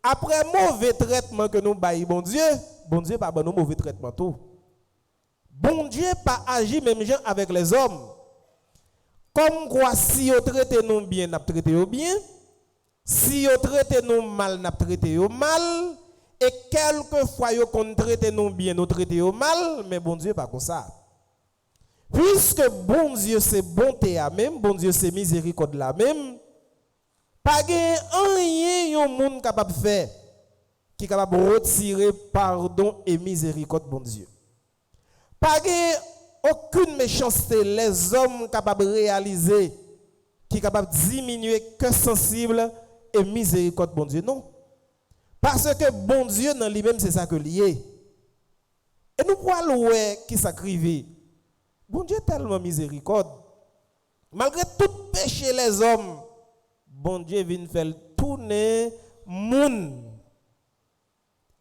après mauvais traitement que nous baillons bon Dieu pas bon mauvais traitement tout. Bon Dieu pas agi même gens avec les hommes. Comme quoi, si vous traitez nous bien, nous traitez bien. Si vous traitez nous mal, nous traitez mal. Et quelquefois, vous traitez nous bien, nous traitez mal. Mais bon Dieu, pas comme ça. Puisque bon Dieu, c'est bonté à même, bon Dieu, c'est miséricorde la même. Pas rien un monde capable de faire qui est capable de retirer pardon et miséricorde, bon Dieu. Pas aucune méchanceté, les hommes capables de réaliser, qui est capable de diminuer que sensible et miséricorde, bon Dieu. Non. Parce que bon Dieu, dans lui-même, c'est ça que lié. Et nous pouvons louer qui s'acrivit. Bon Dieu est tellement miséricorde. Malgré tout péché les hommes, bon Dieu vient faire tourner monde.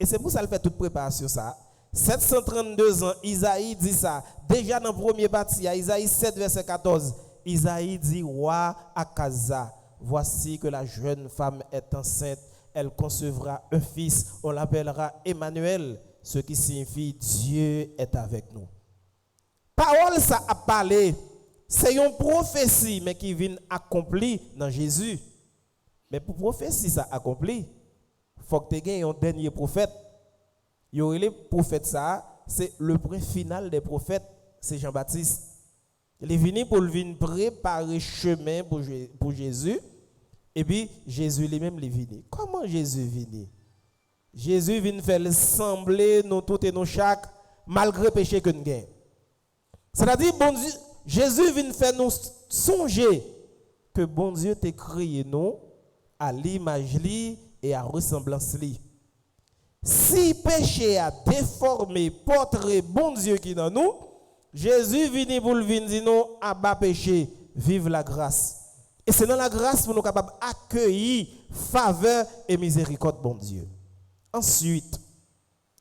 Et c'est pour ça qu'il fait toute préparation ça. 732 ans, Isaïe dit ça. Déjà dans le premier partie, à Isaïe 7, verset 14, Isaïe dit, roi Akaza, voici que la jeune femme est enceinte, elle concevra un fils, on l'appellera Emmanuel, ce qui signifie Dieu est avec nous. Parole ça a parlé, c'est une prophétie, mais qui vient accomplie dans Jésus. Mais pour prophétie ça accompli, il faut que tu aies un dernier prophète. Il y aurait les prophètes ça, c'est le point final des prophètes, c'est Jean-Baptiste. Il est venu pour venir préparer chemin pour Jésus. Et puis Jésus lui-même est venu. Comment Jésus est venu? Jésus vient faire sembler nous tous et nous chaque malgré le péché que nous avons. C'est-à-dire, bon Dieu, Jésus vient faire nous songer que bon Dieu t'a créé nous à l'image et à ressemblance li. Si péché a déformé portrait bon Dieu qui est dans nous, Jésus vient pour le venir dire nous à bas péché, vive la grâce. Et c'est dans la grâce pour nous capables d'accueillir faveur et miséricorde bon Dieu. Ensuite,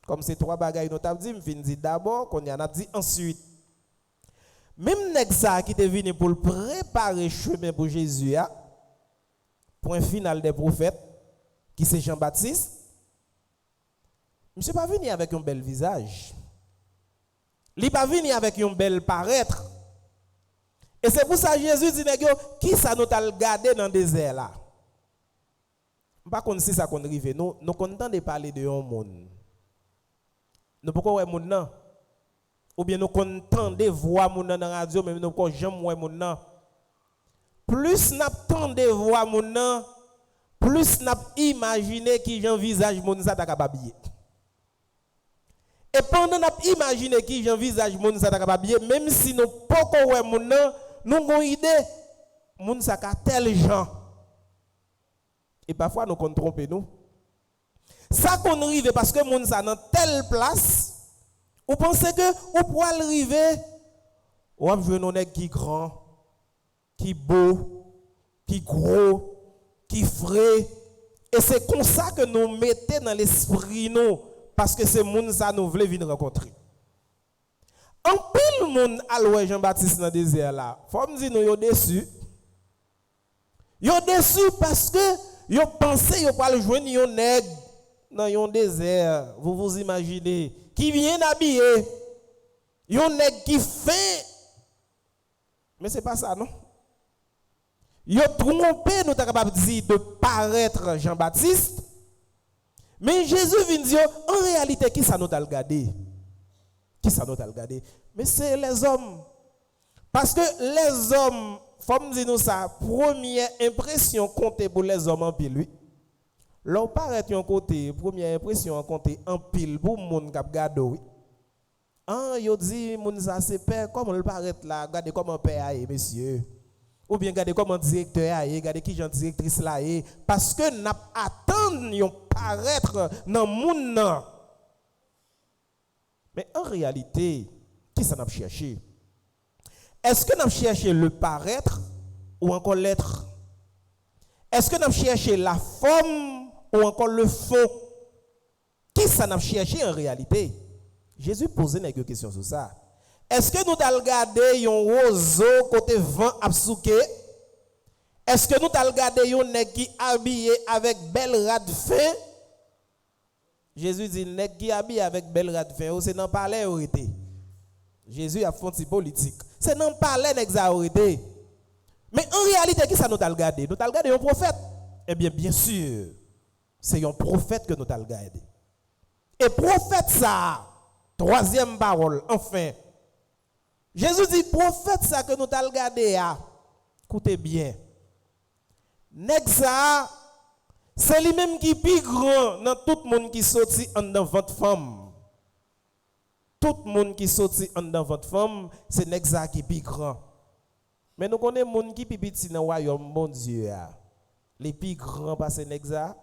comme ces trois bagailles nous avons dit, je dis d'abord qu'on y en a dit ensuite. Même Nexa qui est venu pour préparer chemin pour Jésus, point final des prophètes, qui c'est Jean-Baptiste, je ne suis pas venu avec un bel visage. Il n'est pas venu avec un bel paraître. Et c'est pour ça que Jésus dit, qui ça nous a gardé dans le désert là? Par contre, si ça qu'on arrive, nous sommes contents de parler de un monde. Nous ne pouvons pas voir monde non. Ou bien nous sommes contents de voir monde dans la radio, mais nous ne pouvons jamais voir monde non. Plus nous attendons de voir monde non, plus nous imaginons qui j'ai un visage monde ça t'a capable. Et pendant nous imaginons qui j'ai un visage monde ça t'a capable, même si nous ne pouvons pas voir monde non, nous avons une idée monde ça a tel gens. Et parfois nous nous trompons nous. Ça qu'on arrive parce que monde ça dans telle place, vous pensez que vous pouvez arriver, ou vous jouez un qui grand, qui beau, qui gros, qui frais. Et c'est comme ça que nous mettons dans l'esprit nous, parce que c'est monde ça nous voulons venir rencontrer. En pile monde à Jean-Baptiste dans le désert là, faut me dire nous yo déçu. Yo déçu parce que yo pensez yo pas le joindre yon nèg dans yon désert. Vous vous imaginez qui vient habillé, yon nèg qui fait. Mais c'est pas ça non. Yo trompé nous t'es capable de dire de paraître Jean-Baptiste. Mais Jésus vient dire en réalité qui ça nous t'a regardé? Qui ça nous t'a regardé? Mais c'est les hommes. Parce que les hommes, faut me dire nous ça, première impression compte pour les hommes en pile, oui. L'on paraît un côté, première impression compte en pile pour monde qui regarde, oui. Ah, yo dit moun ça c'est père comme le paraît là, regardez comment père est monsieur. Ou bien regardez comment directeur est, regardez qui genre directrice là est parce que n'a attend yon paraître dans monde nan. Mais en réalité, qui ça n'a cherché? Est-ce que nous cherchons le paraître ou encore l'être? Est-ce que nous cherchons la forme ou encore le fond? Qui ça n'a cherché en réalité? Jésus posait une question sur ça. Est-ce que nous avons regardé un roseau côté vent absouké? Est-ce que nous avons regardé un nèg qui habillé avec belle rade fin? Jésus dit nèg qui habillé avec belle rade fin, c'est dans palais où était. Jésus a fait une politique. C'est dans palais nèg ça été. Mais en réalité, qui ça nous t'a regardé? Nous t'a regardé un prophète. Eh bien sûr, c'est un prophète que nous t'a regardé. Et prophète ça, troisième parole, enfin. Jésus dit, prophète ça que nous t'a regardé, écoutez bien. Nexa, c'est lui-même qui est plus grand dans tout le monde qui sorti en dans votre femme. Tout le monde qui sorti en dans votre femme, c'est Nexa qui est plus grand. Mais nous connaissons les gens qui sont petits dans le royaume, bon Dieu. Les plus grands passent Nexa.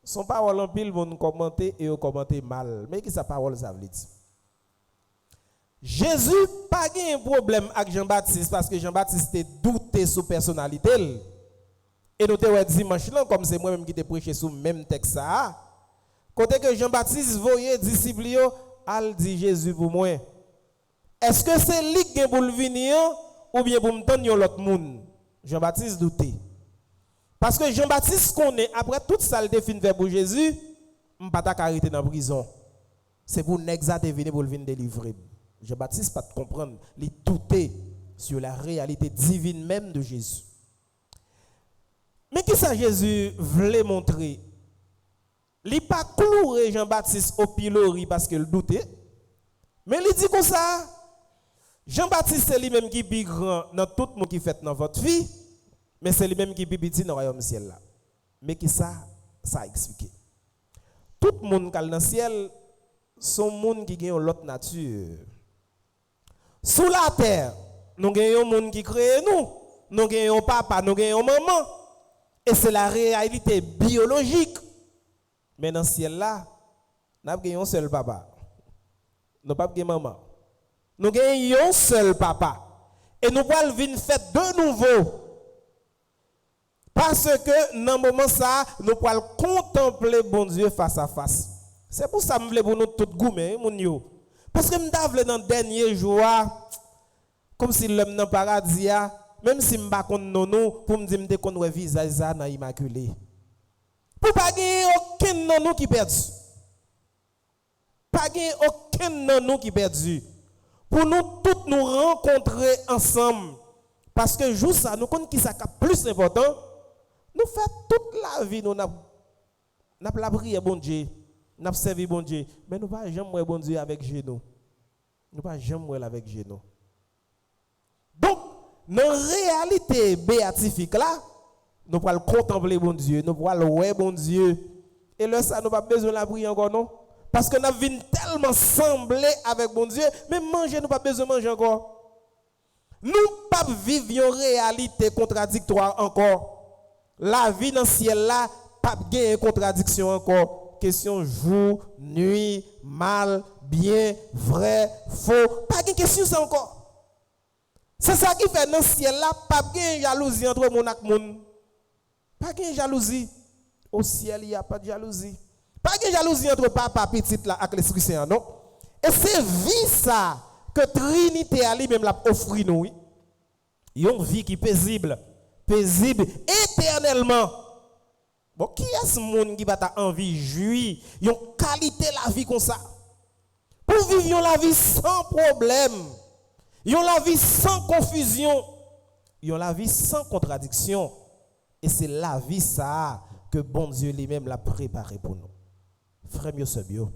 Son parole en pile vont nous commenter et nous commenter mal. Mais qui sa parole ça veut dire? Jésus n'a pas un problème avec Jean-Baptiste parce que Jean-Baptiste a douté sur la personnalité. Et nous avons dit dimanche là, comme c'est moi-même qui t'ai prêché sur le même texte. Côté que Jean-Baptiste voyait disciples, al dit Jésus pour moi. Est-ce que c'est lui qui est pour venir ou bien pour me donner l'autre monde? Jean-Baptiste doutait. Parce que Jean-Baptiste connaît, après tout ça, le défini fait pour Jésus, je ne peux pas arrêter dans la prison. C'est pour Nexa de venir pour le venir délivrer. Jean-Baptiste pas comprendre, il doutait sur la réalité divine même de Jésus. Mais qui ça Jésus voulait montrer? Il n'a pas cloué Jean-Baptiste au pilori parce qu'il doutait. Mais il dit comme ça, Jean-Baptiste c'est lui-même qui est plus grand dans tout le monde qui fait dans votre vie. Mais c'est lui-même qui est petit dans le royaume ciel là. Mais qui ça a expliqué. Tout le monde qui est dans le ciel, sont monde qui ont l'autre nature. Sous la terre, nous avons un monde qui crée nous. Nous avons un papa, nous avons un maman. Et c'est la réalité biologique. Mais dans le ciel là, nous avons un seul papa. Nous n'avons pas de maman. Nous avons un seul papa. Et nous pouvons venir faire de nouveau. Parce que dans ce moment ça, nous pouvons contempler bon Dieu face à face. C'est pour ça que je voulais pour nous tout gourmet, mon yo. Parce que je voulais dans le dernier jour, comme si l'homme dans le paradis, même si je ne sais pas nous, pour me dire qu'on a un visage dans immaculé. Pour pas gagner aucun de nous qui perdu. Pas gagner aucun de nous qui perdu. Pour nous tous nous rencontrer ensemble. Parce que jour ça, nous connaissons qui ça plus important. Nous faisons toute la vie, nous n'avons pas prié bon Dieu, nous avons servi bon Dieu, mais nous ne pouvons jamais bon Dieu avec genoux. Nous ne pouvons jamais avec genoux. Donc, dans la réalité béatifique là, nous pouvons contempler bon Dieu, nous pouvons voir bon Dieu. Et là, ça, nous n'avons pas besoin de la prier encore, non? Parce que nous avons tellement semblé avec bon Dieu, mais manger, nous n'avons pas besoin de manger encore. Nous ne pouvons pas vivre une réalité contradictoire encore. La vie dans le ciel là, pas de contradiction encore. Question jour, nuit, mal, bien, vrai, faux. Pas de question ça encore. C'est ça qui fait dans le ciel là, pas de jalousie entre mon et mon. Pas de jalousie. Au ciel, il n'y a pas de jalousie. Pas de jalousie entre papa petit là avec l'Esprit Saint, non? Et c'est vie ça que Trinité a lui-même l'a offert nous. Une vie qui est paisible éternellement. Bon, qui est ce monde qui va ta envie jouir, une qualité la vie comme ça? Pour vivre la vie sans problème, la vie sans confusion, la vie sans contradiction. Et c'est la vie ça que bon Dieu lui-même l'a préparé pour nous. Frère mieux c'est bien.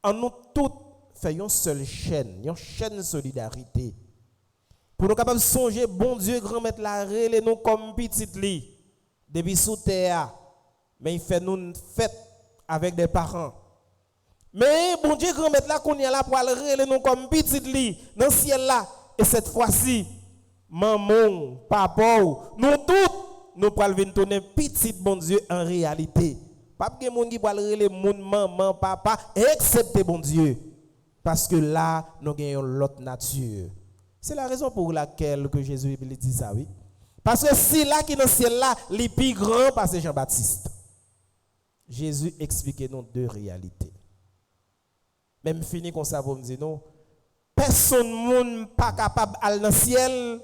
En nous tous faisons une seule chaîne, une chaîne de solidarité. Pour nous capables de songer, bon Dieu, grand-mère la relève nous comme petite li, depuis sous terre. Mais il fait nous une fête avec des parents. Mais bon Dieu, grand-mère là, qu'on y a là pour relève nous comme petite li, dans le ciel là. Et cette fois-ci, maman, papa, nous tous, nous pouvons venir tourner petite bon Dieu en réalité. Pas de monde qui peut relève mon maman, papa, excepté bon Dieu. Parce que là, nous gagnons l'autre nature. C'est la raison pour laquelle que Jésus dit ça, oui. Parce que si là qui est dans le ciel là, les plus grands parce Jean-Baptiste. Jésus explique nous deux réalités. Même fini comme ça pour me dire non. Personne monde pas capable d'aller dans le ciel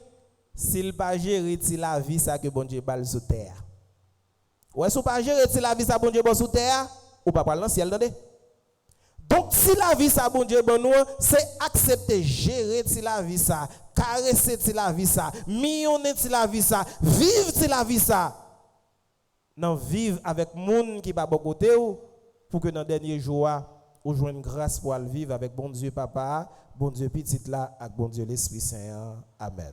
s'il pas gérer la vie ça que bon Dieu balle sur terre. Ouais, si pas gérer la vie ça bon Dieu balle sur terre, ou pas aller dans le ciel attendez. Donc si la vie ça bon Dieu bon nous, c'est accepter gérer la vie ça caresser ti la vie ça, millionner ti la vie ça, vivre ti la vie ça. Non, vivre avec monde qui pas bon côté ou pour que dans dernier jour ou joindre grâce pour le vivre avec bon Dieu papa, bon Dieu petit là avec bon Dieu l'Esprit Saint. Amen.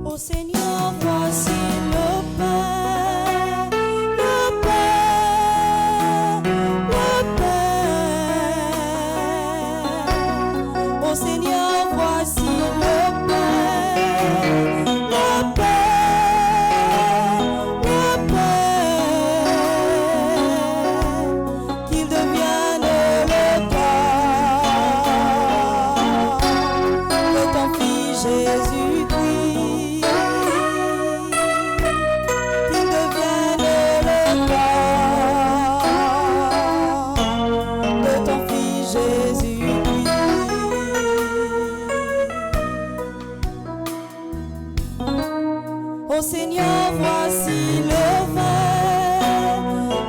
Ô Seigneur, voici le pain, le pain, le pain. Ô Seigneur, voici le pain, le pain, le pain. Qu'il devienne le corps de ton Fils Jésus-Christ. Qu'il devienne le corps de ton Fils Jésus-Christ. Ô Seigneur, voici le vin,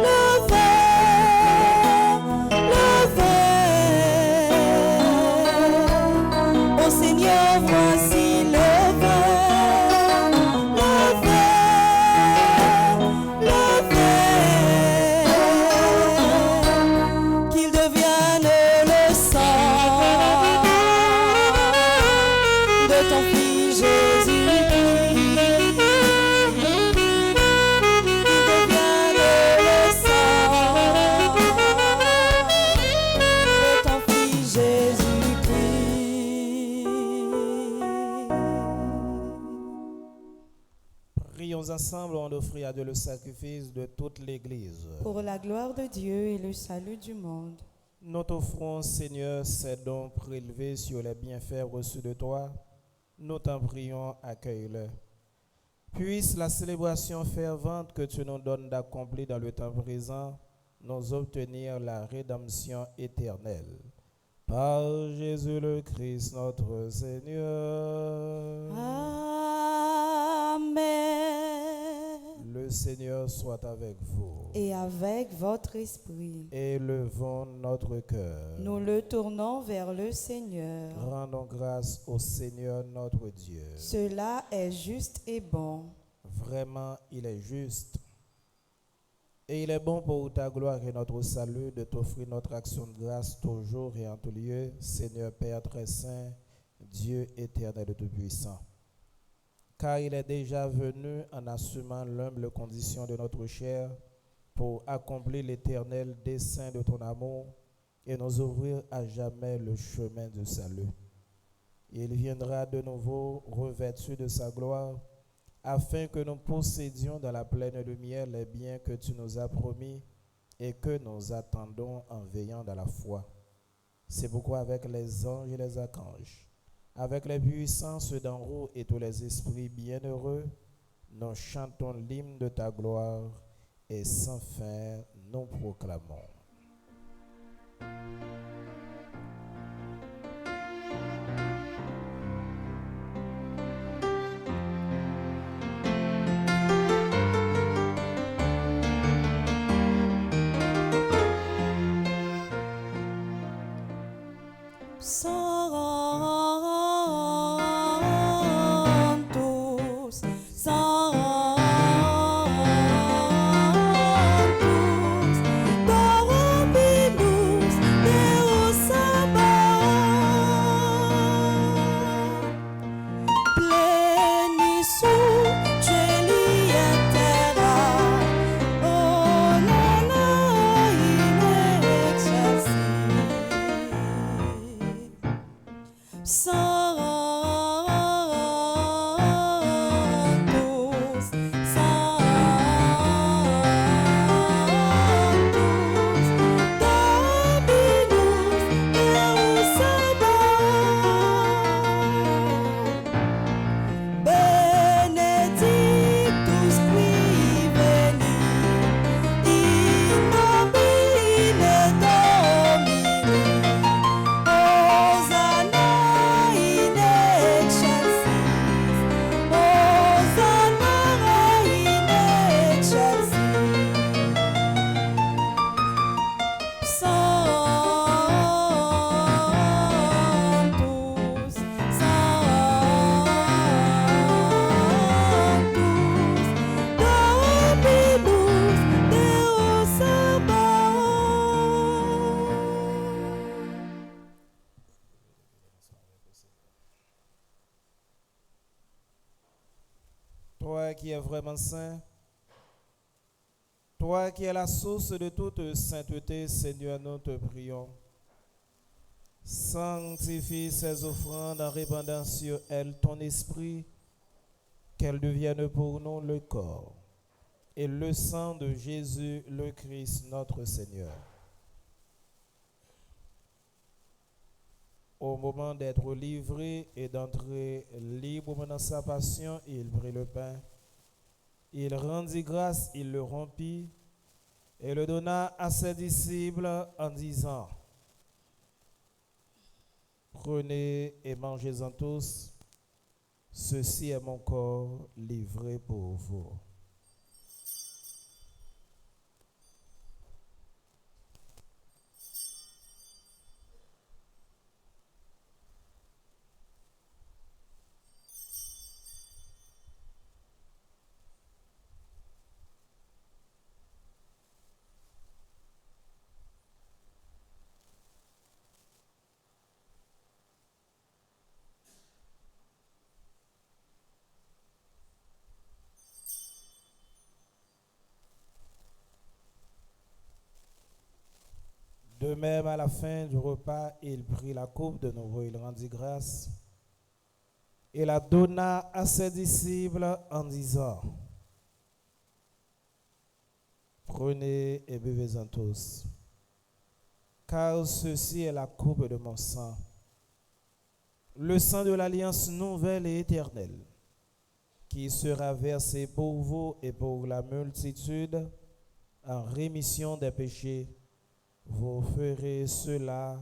le vin, le vin. Ô Seigneur, voici le vin, le vin, le vin. Qu'il devienne le sang de ton Fils Jésus-Christ. Qu'il devienne le sang de ton Fils Jésus-Christ. Prions ensemble, on offrit à Dieu le sacrifice de toute l'Église. Pour la gloire de Dieu et le salut du monde. Nous t'offrons, Seigneur, ces dons prélevés sur les bienfaits reçus de toi. Nous t'en prions, accueille-le. Puisse la célébration fervente que tu nous donnes d'accomplir dans le temps présent nous obtenir la rédemption éternelle. Par Jésus le Christ, notre Seigneur. Amen. Le Seigneur soit avec vous. Et avec votre esprit, Élevons notre cœur. nous le tournons vers le Seigneur. Rendons grâce au Seigneur notre Dieu. Cela est juste et bon. Vraiment, il est juste. Et il est bon pour ta gloire et notre salut de t'offrir notre action de grâce toujours et en tout lieu, Seigneur Père très saint, Dieu éternel et tout-puissant. Car il est déjà venu en assumant l'humble condition de notre chair pour accomplir l'éternel dessein de ton amour et nous ouvrir à jamais le chemin du salut. Il viendra de nouveau revêtu de sa gloire afin que nous possédions dans la pleine lumière les biens que tu nous as promis et que nous attendons en veillant dans la foi. C'est pourquoi avec les anges et les archanges, avec les puissances d'en haut et tous les esprits bienheureux, nous chantons l'hymne de ta gloire et sans fin nous proclamons. Santos, Santos, Dominus Deus Sabaoth, plenitud cieli et terra, honora in excelsis. Santos, Santos, Dominus Deus Sabaoth, benedictus qui venit in nomine Domini, Hosanna in toi qui es vraiment saint, toi qui es la source de toute sainteté, Seigneur, nous te prions. Sanctifie ces offrandes en répandant sur elles ton esprit, qu'elles deviennent pour nous le corps et le sang de Jésus le Christ, notre Seigneur. Au moment d'être livré et d'entrer librement dans sa passion, il prit le pain, il rendit grâce, il le rompit et le donna à ses disciples en disant: Prenez et mangez-en tous, ceci est mon corps livré pour vous. De même, à la fin du repas, il prit la coupe de nouveau, il rendit grâce et la donna à ses disciples en disant: Prenez et buvez-en tous, car ceci est la coupe de mon sang, le sang de l'alliance nouvelle et éternelle, qui sera versé pour vous et pour la multitude en rémission des péchés. Vous ferez cela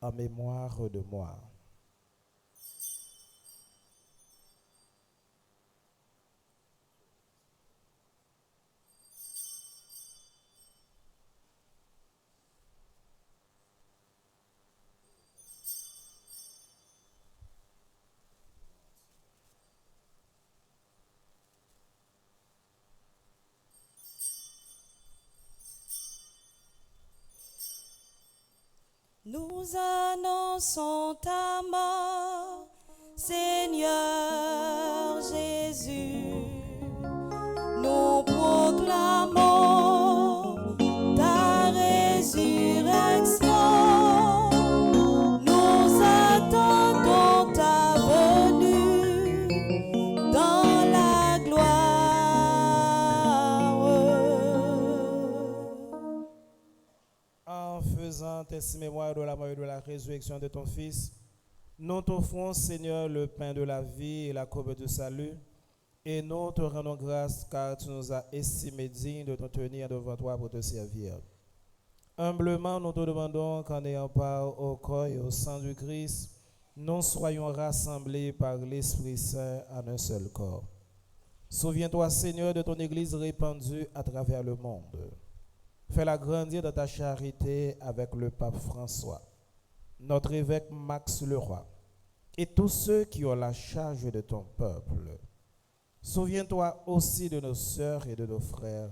en mémoire de moi. Nous annonçons ta mort, Seigneur Jésus. Nous proclamons ta résurrection. Nous attendons ta venue dans la gloire. En faisant ainsi mémoire de la mort et de la résurrection de ton Fils, nous t'offrons, Seigneur, le pain de la vie et la coupe du salut, et nous te rendons grâce car tu nous as estimés dignes de te tenir devant toi pour te servir. Humblement, nous te demandons qu'en ayant part au corps et au sang du Christ, nous soyons rassemblés par l'Esprit Saint en un seul corps. Souviens-toi, Seigneur, de ton Église répandue à travers le monde. Fais-la grandir dans ta charité avec le pape François, notre évêque Max Leroy, et tous ceux qui ont la charge de ton peuple. Souviens-toi aussi de nos sœurs et de nos frères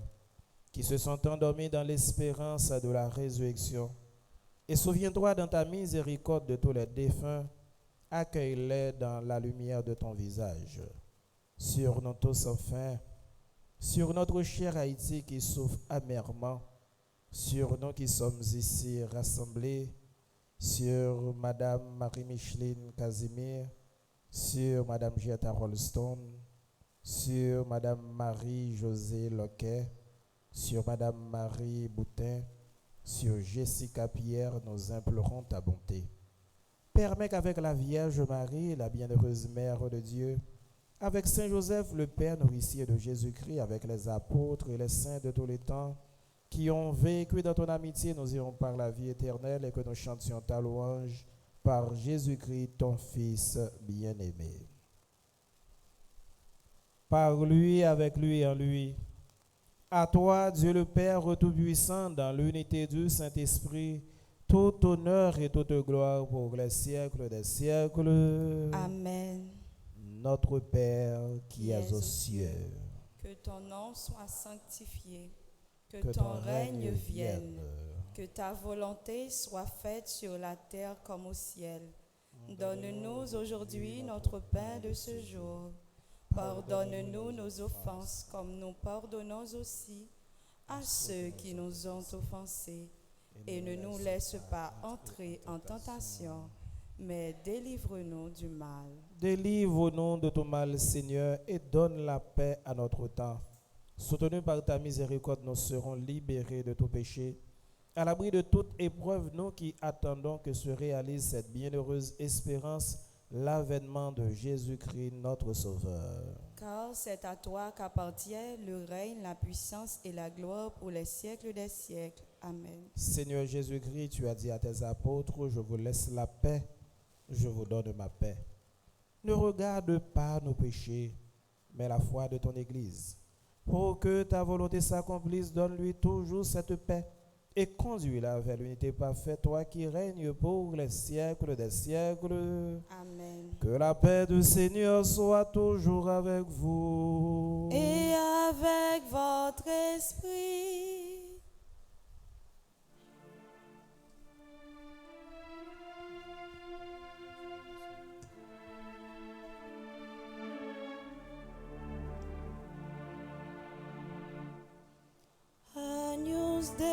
qui se sont endormis dans l'espérance de la résurrection. Et souviens-toi dans ta miséricorde de tous les défunts, accueille-les dans la lumière de ton visage. Sur nous tous enfin, sur notre cher Haïti qui souffre amèrement, sur nous qui sommes ici rassemblés, sur Madame Marie-Micheline Casimir, sur Madame Gietta Rolston, sur Madame Marie-Josée Loquet, sur Madame Marie Boutin, sur Jessica Pierre, nous implorons ta bonté. Permets qu'avec la Vierge Marie, la bienheureuse Mère de Dieu, avec Saint Joseph, le Père nourricier de Jésus-Christ, avec les apôtres et les saints de tous les temps, qui ont vécu dans ton amitié, nous irons par la vie éternelle et que nous chantions ta louange par Jésus-Christ, ton Fils bien-aimé. Par lui, avec lui et en lui, à toi, Dieu le Père Tout-Puissant, dans l'unité du Saint-Esprit, tout honneur et toute gloire pour les siècles des siècles. Amen. Notre Père qui es aux cieux, que ton nom soit sanctifié, que ton règne vienne, que ta volonté soit faite sur la terre comme au ciel. Donne-nous aujourd'hui notre pain de ce jour. Pardonne-nous nos offenses, comme nous pardonnons aussi à ceux qui nous ont offensés. Et ne nous laisse pas entrer en tentation, mais délivre-nous du mal. Délivre-nous de tout mal, Seigneur, et donne la paix à notre temps. Soutenus par ta miséricorde, nous serons libérés de tout péché. À l'abri de toute épreuve, nous qui attendons que se réalise cette bienheureuse espérance, l'avènement de Jésus-Christ, notre Sauveur. Car c'est à toi qu'appartient le règne, la puissance et la gloire pour les siècles des siècles. Amen. Seigneur Jésus-Christ, tu as dit à tes apôtres, je vous laisse la paix, je vous donne ma paix. Ne regarde pas nos péchés, mais la foi de ton Église. Pour que ta volonté s'accomplisse, donne-lui toujours cette paix et conduis-la vers l'unité parfaite, toi qui règnes pour les siècles des siècles. Amen. Que la paix du Seigneur soit toujours avec vous. Et avec votre esprit. Agnus Dei,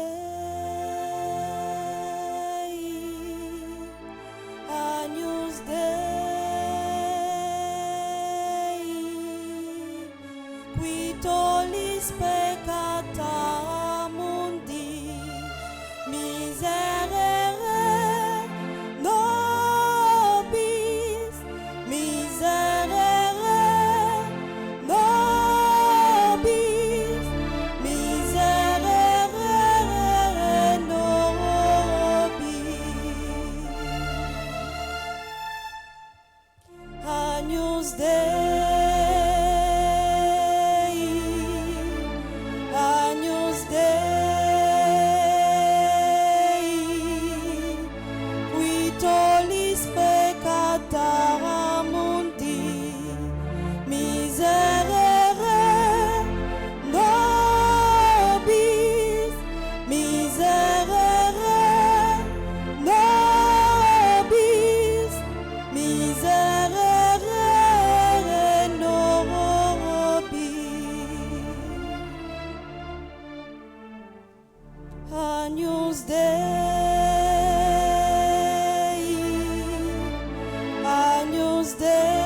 Agnus Dei, qui tollis peccata mundi, miserere nobis, miserere nobis, miserere nobis. Agnus Dei, Agnus Dei, qui tollis peccata mundi, miserere nobis, miserere nobis, miserere nobis. Agnus Dei, Agnus Dei,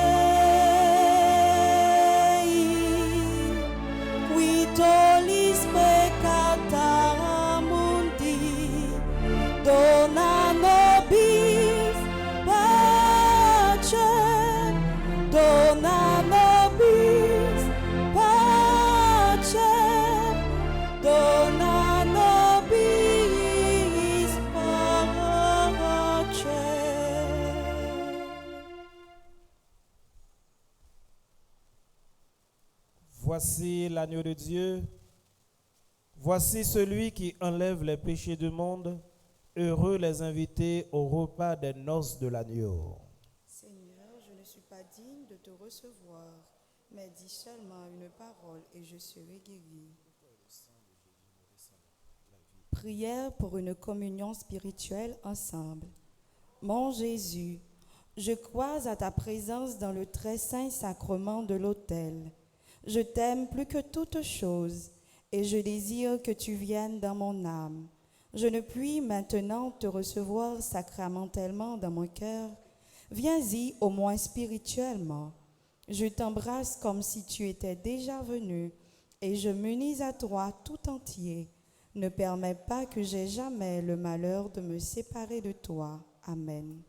qui tollis peccata mundi, dona nobis pacem, dona nobis pacem, dona nobis pacem. Voici l'agneau de Dieu. Voici celui qui enlève les péchés du monde. Heureux les invités au repas des noces de l'agneau. Seigneur, je ne suis pas digne de te recevoir, mais dis seulement une parole et je serai guéri. Prière pour une communion spirituelle ensemble. Mon Jésus, je crois à ta présence dans le très saint sacrement de l'autel. Je t'aime plus que toute chose et je désire que tu viennes dans mon âme. Je ne puis maintenant te recevoir sacramentellement dans mon cœur. Viens-y au moins spirituellement. Je t'embrasse comme si tu étais déjà venu et je m'unis à toi tout entier. Ne permets pas que j'aie jamais le malheur de me séparer de toi. Amen.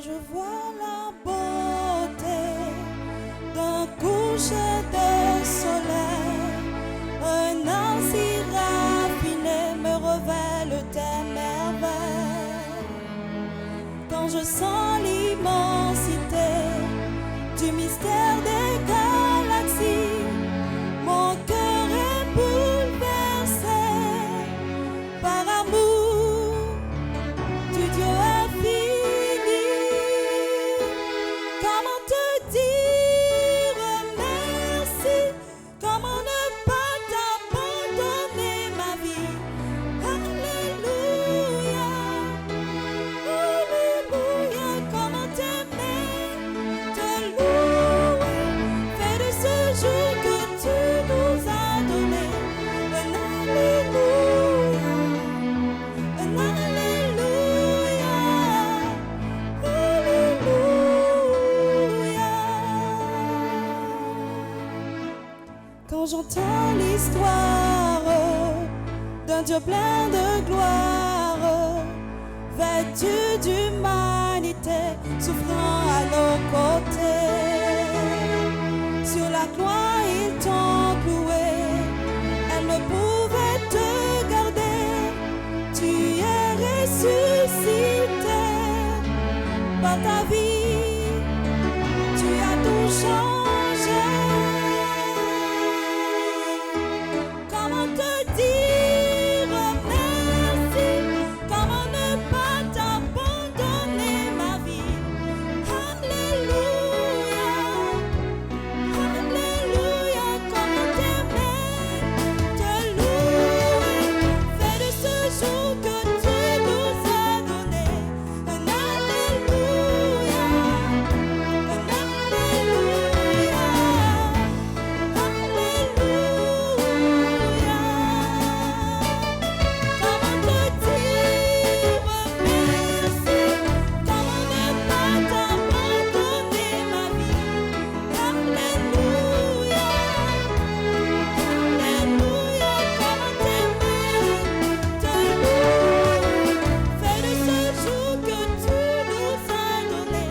je vois la beauté d'un coucher de soleil, un art si raffiné me révèle tes merveilles. Quand je sens l'immensité du mystère des galaxies, mon cœur est bouleversé par amour du Dieu infini. Comment te dire merci? Comment ne pas t'abandonner ma vie? Alléluia, alléluia. Comment t'aimer, te louer, fais de ce jour que tu nous as donné un alléluia, un alléluia, alléluia. Quand j'entends l'histoire d'un Dieu plein de gloire, vêtu d'humanité, souffrant à nos côtés, sur la croix ils t'ont cloué, elle ne pouvait te garder, tu es ressuscité par ta vie, tu as tout changé. Comment te dire merci? Comment ne pas t'abandonner ma vie? Alléluia, alléluia. Comment t'aimer, te louer, fais de ce jour que tu nous as donné un alléluia, un alléluia, alléluia. Comment te dire merci? Comment ne pas t'abandonner ma vie? Alléluia, alléluia. Comment t'aimer, te louer, fais de ce jour que tu nous as donné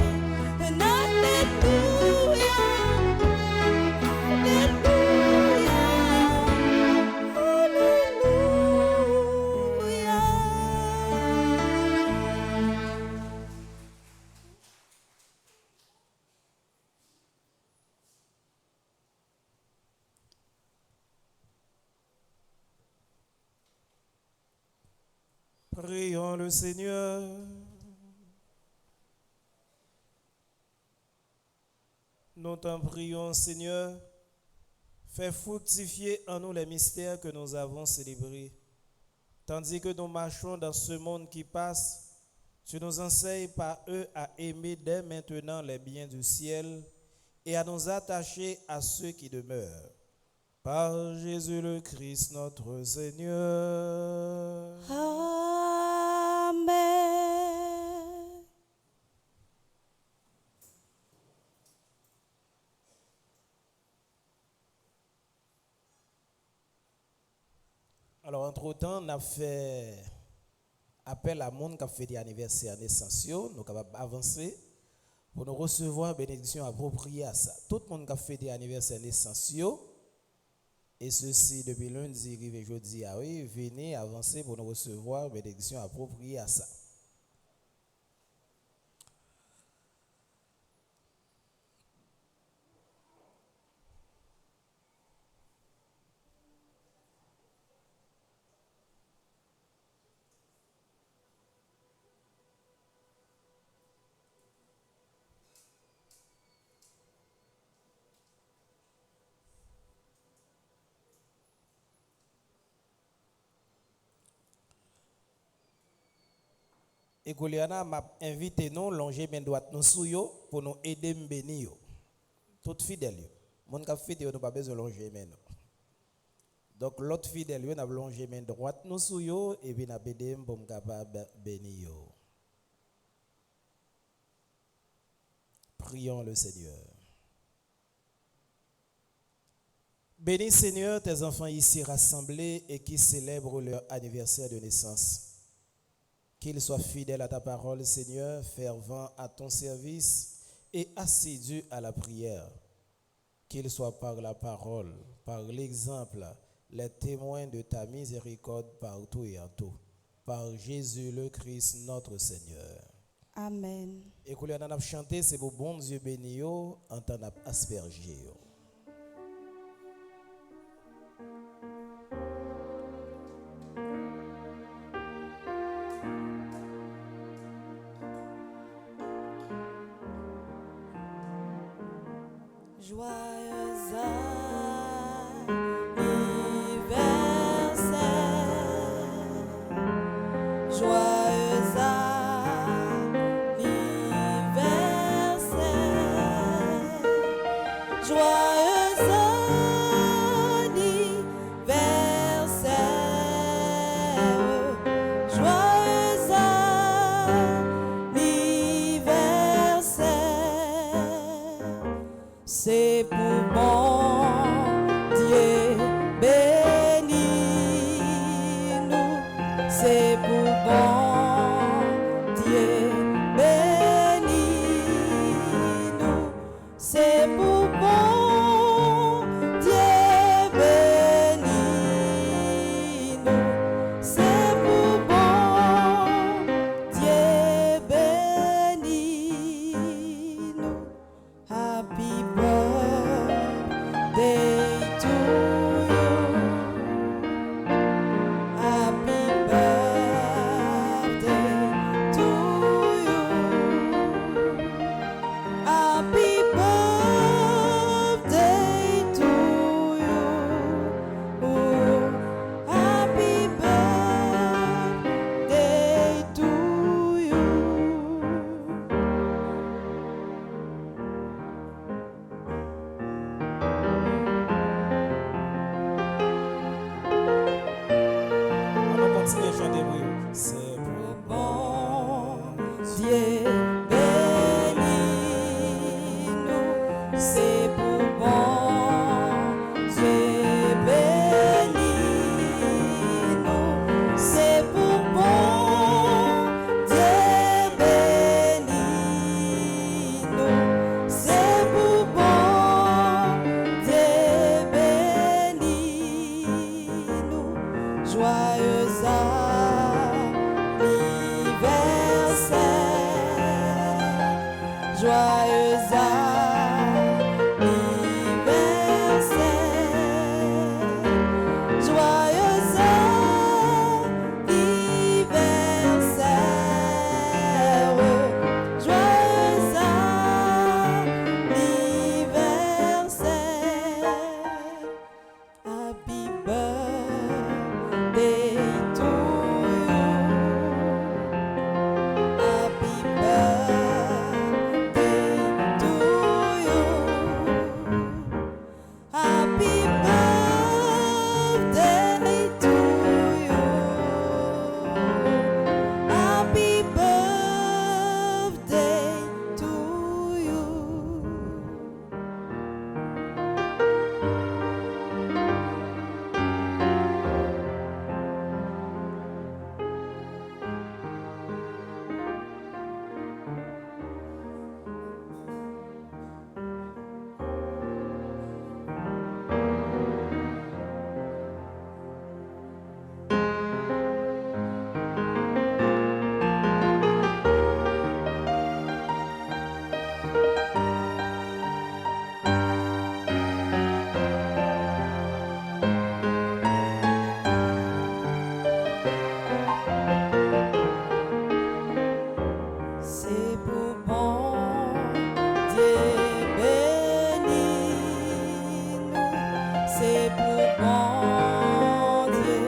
un alléluia, Prions le Seigneur. Nous t'en prions, Seigneur. Fais fructifier en nous les mystères que nous avons célébrés. Tandis que nous marchons dans ce monde qui passe, tu nous enseignes par eux à aimer dès maintenant les biens du ciel et à nous attacher à ceux qui demeurent. Par Jésus le Christ notre Seigneur. Amen. Alors, entre-temps, on a fait appel à monde qui a fait des anniversaires naissance. Nous sommes capables d'avancer pour nous recevoir bénédiction appropriée à ça. Tout le monde qui a fait des anniversaires naissance, et ceci depuis lundi, arrivé jeudi, venez avancer pour nous recevoir bénédiction appropriée à ça. Et Goliana m'a invité nous longer main droite nous sous yo pour nous aider me bénir. Tout fidèle yo. Mon qui fait yo n'a pas besoin de longer main. Donc l'autre fidèle yo n'a longer main droite nous sous yo et puis n'a aider pour me capable bénir yo. Prions le Seigneur. Bénis Seigneur tes enfants ici rassemblés et qui célèbrent leur anniversaire de naissance. Qu'il soit fidèle à ta parole, Seigneur, fervent à ton service et assidu à la prière. Qu'il soit par la parole, par l'exemple, les témoins de ta miséricorde partout et en tout. Par Jésus le Christ, notre Seigneur. Amen. Et qu'on a chanté, c'est pour bon Dieu béni, en temps aspergé. Joyeux anniversaire, joyeux anniversaire, joyeux anniversaire, joyeux anniversaire. C'est pour bon Dieu béni nous, c'est pour bon Dieu béni nous, c'est pour bon Dieu béni nous, c'est pour bon Dieu béni nous. Happy birthday to you. Happy birthday to you. Happy birthday to you. Happy birthday to you. On continue à chanter pour eux. C'est pour Bon Dieu béni nous, c'est pour bon Dieu béni nous, c'est pour bon Dieu béni nous, c'est pour bon Dieu béni nous. Joyeux anniversaire, joyeux anniversaire, joyeux anniversaire, joyeux anniversaire. Happy birthday to you. Happy birthday to you. Happy birthday to you. Happy birthday to you. C'est pour bon Dieu béni nous, c'est pour bon Dieu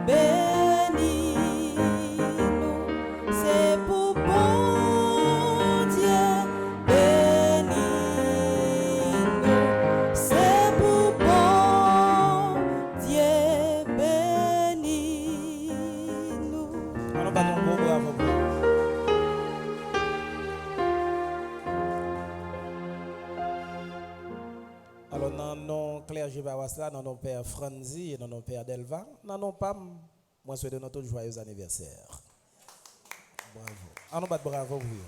béni nous, c'est pour bon Dieu béni nous, c'est pour bon Dieu béni nous. alors, pas de bon bravo. Alors, dans nos clergé Bawasla, dans nos père Franzi et dans nos père Delva, dans nos PAM, moi, je souhaite notre joyeux anniversaire. Bravo. On nous bat bravo pour vous.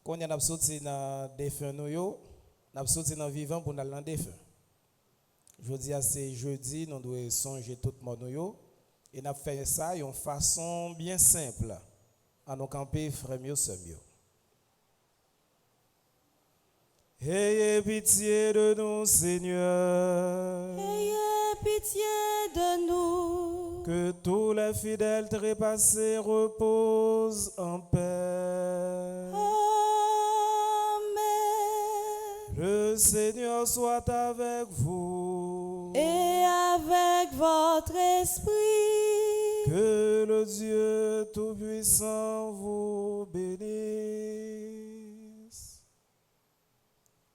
Quand on a sorti dans des défunts, nous avons sorti dans vivant pour nous aller dans des défunts. Je dis à c'est jeudi, nous devons songer tout le monde. Et nous avons fait ça d'une façon bien simple. À nous camper, frère mieux, c'est mieux. Ayez pitié de nous, Seigneur. Ayez pitié de nous. Que tous les fidèles trépassés reposent en paix. Amen. Le Seigneur soit avec vous. Et avec votre esprit. Que le Dieu Tout-Puissant vous bénisse.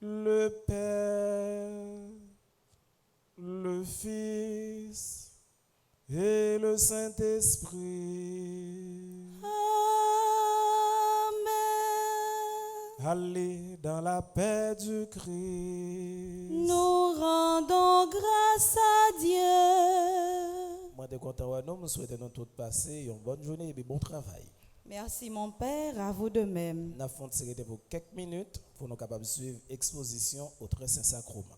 Le Père, le Fils et le Saint-Esprit. Amen. Allez dans la paix du Christ. Nous rendons grâce à Dieu. Moi, de content, nous souhaitons nous tous passer une bonne journée et un bon travail. Merci mon Père, à vous de même. Nous avons tiré pour quelques minutes pour nous capables de suivre l'exposition au très Saint-Sacrement.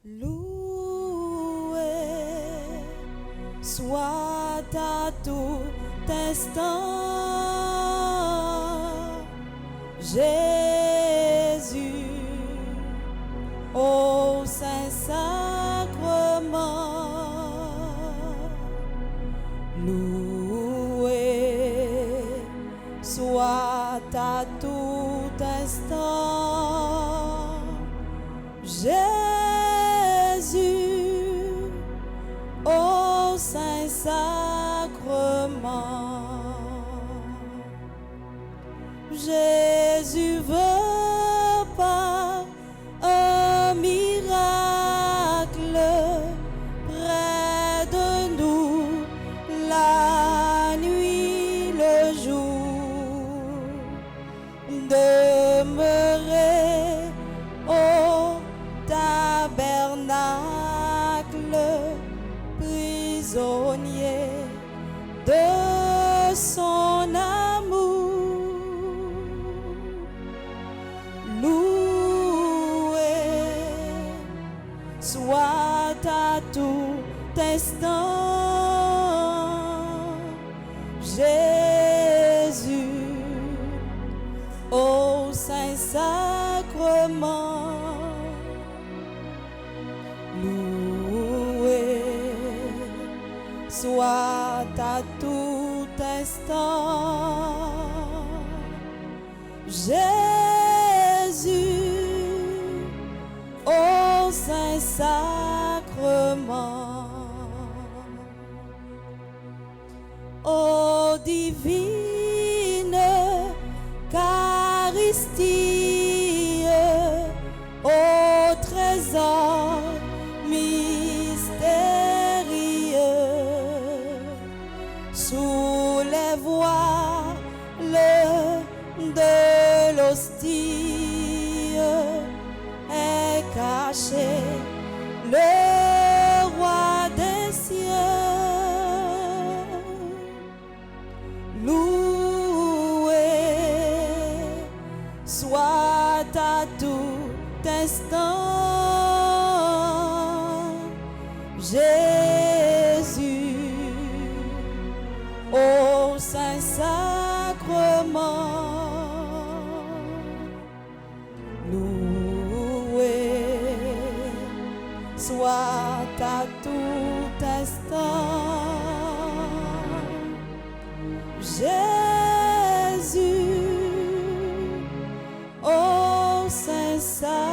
Loué soit à tout instant Jésus au Saint-Sacrement. Loué soit à tout instant Jésus au Saint-Sacrement. Jésus veut par un miracle près de nous la nuit, le jour, demeurer au tabernacle, prisonnier de son amour. Loué soit à tout instant Jésus au Saint-Sacrement. Loué soit à tout instant Jésus au Saint-Sacrement. Ô divine Eucharistie, ô trésor mystérieux, sous les voiles de l'hostie est caché le roi des cieux. Loué soit à tout instant Jésus au Saint-Sacrement. Loué soit à tout instant ô Saint-Sacrement.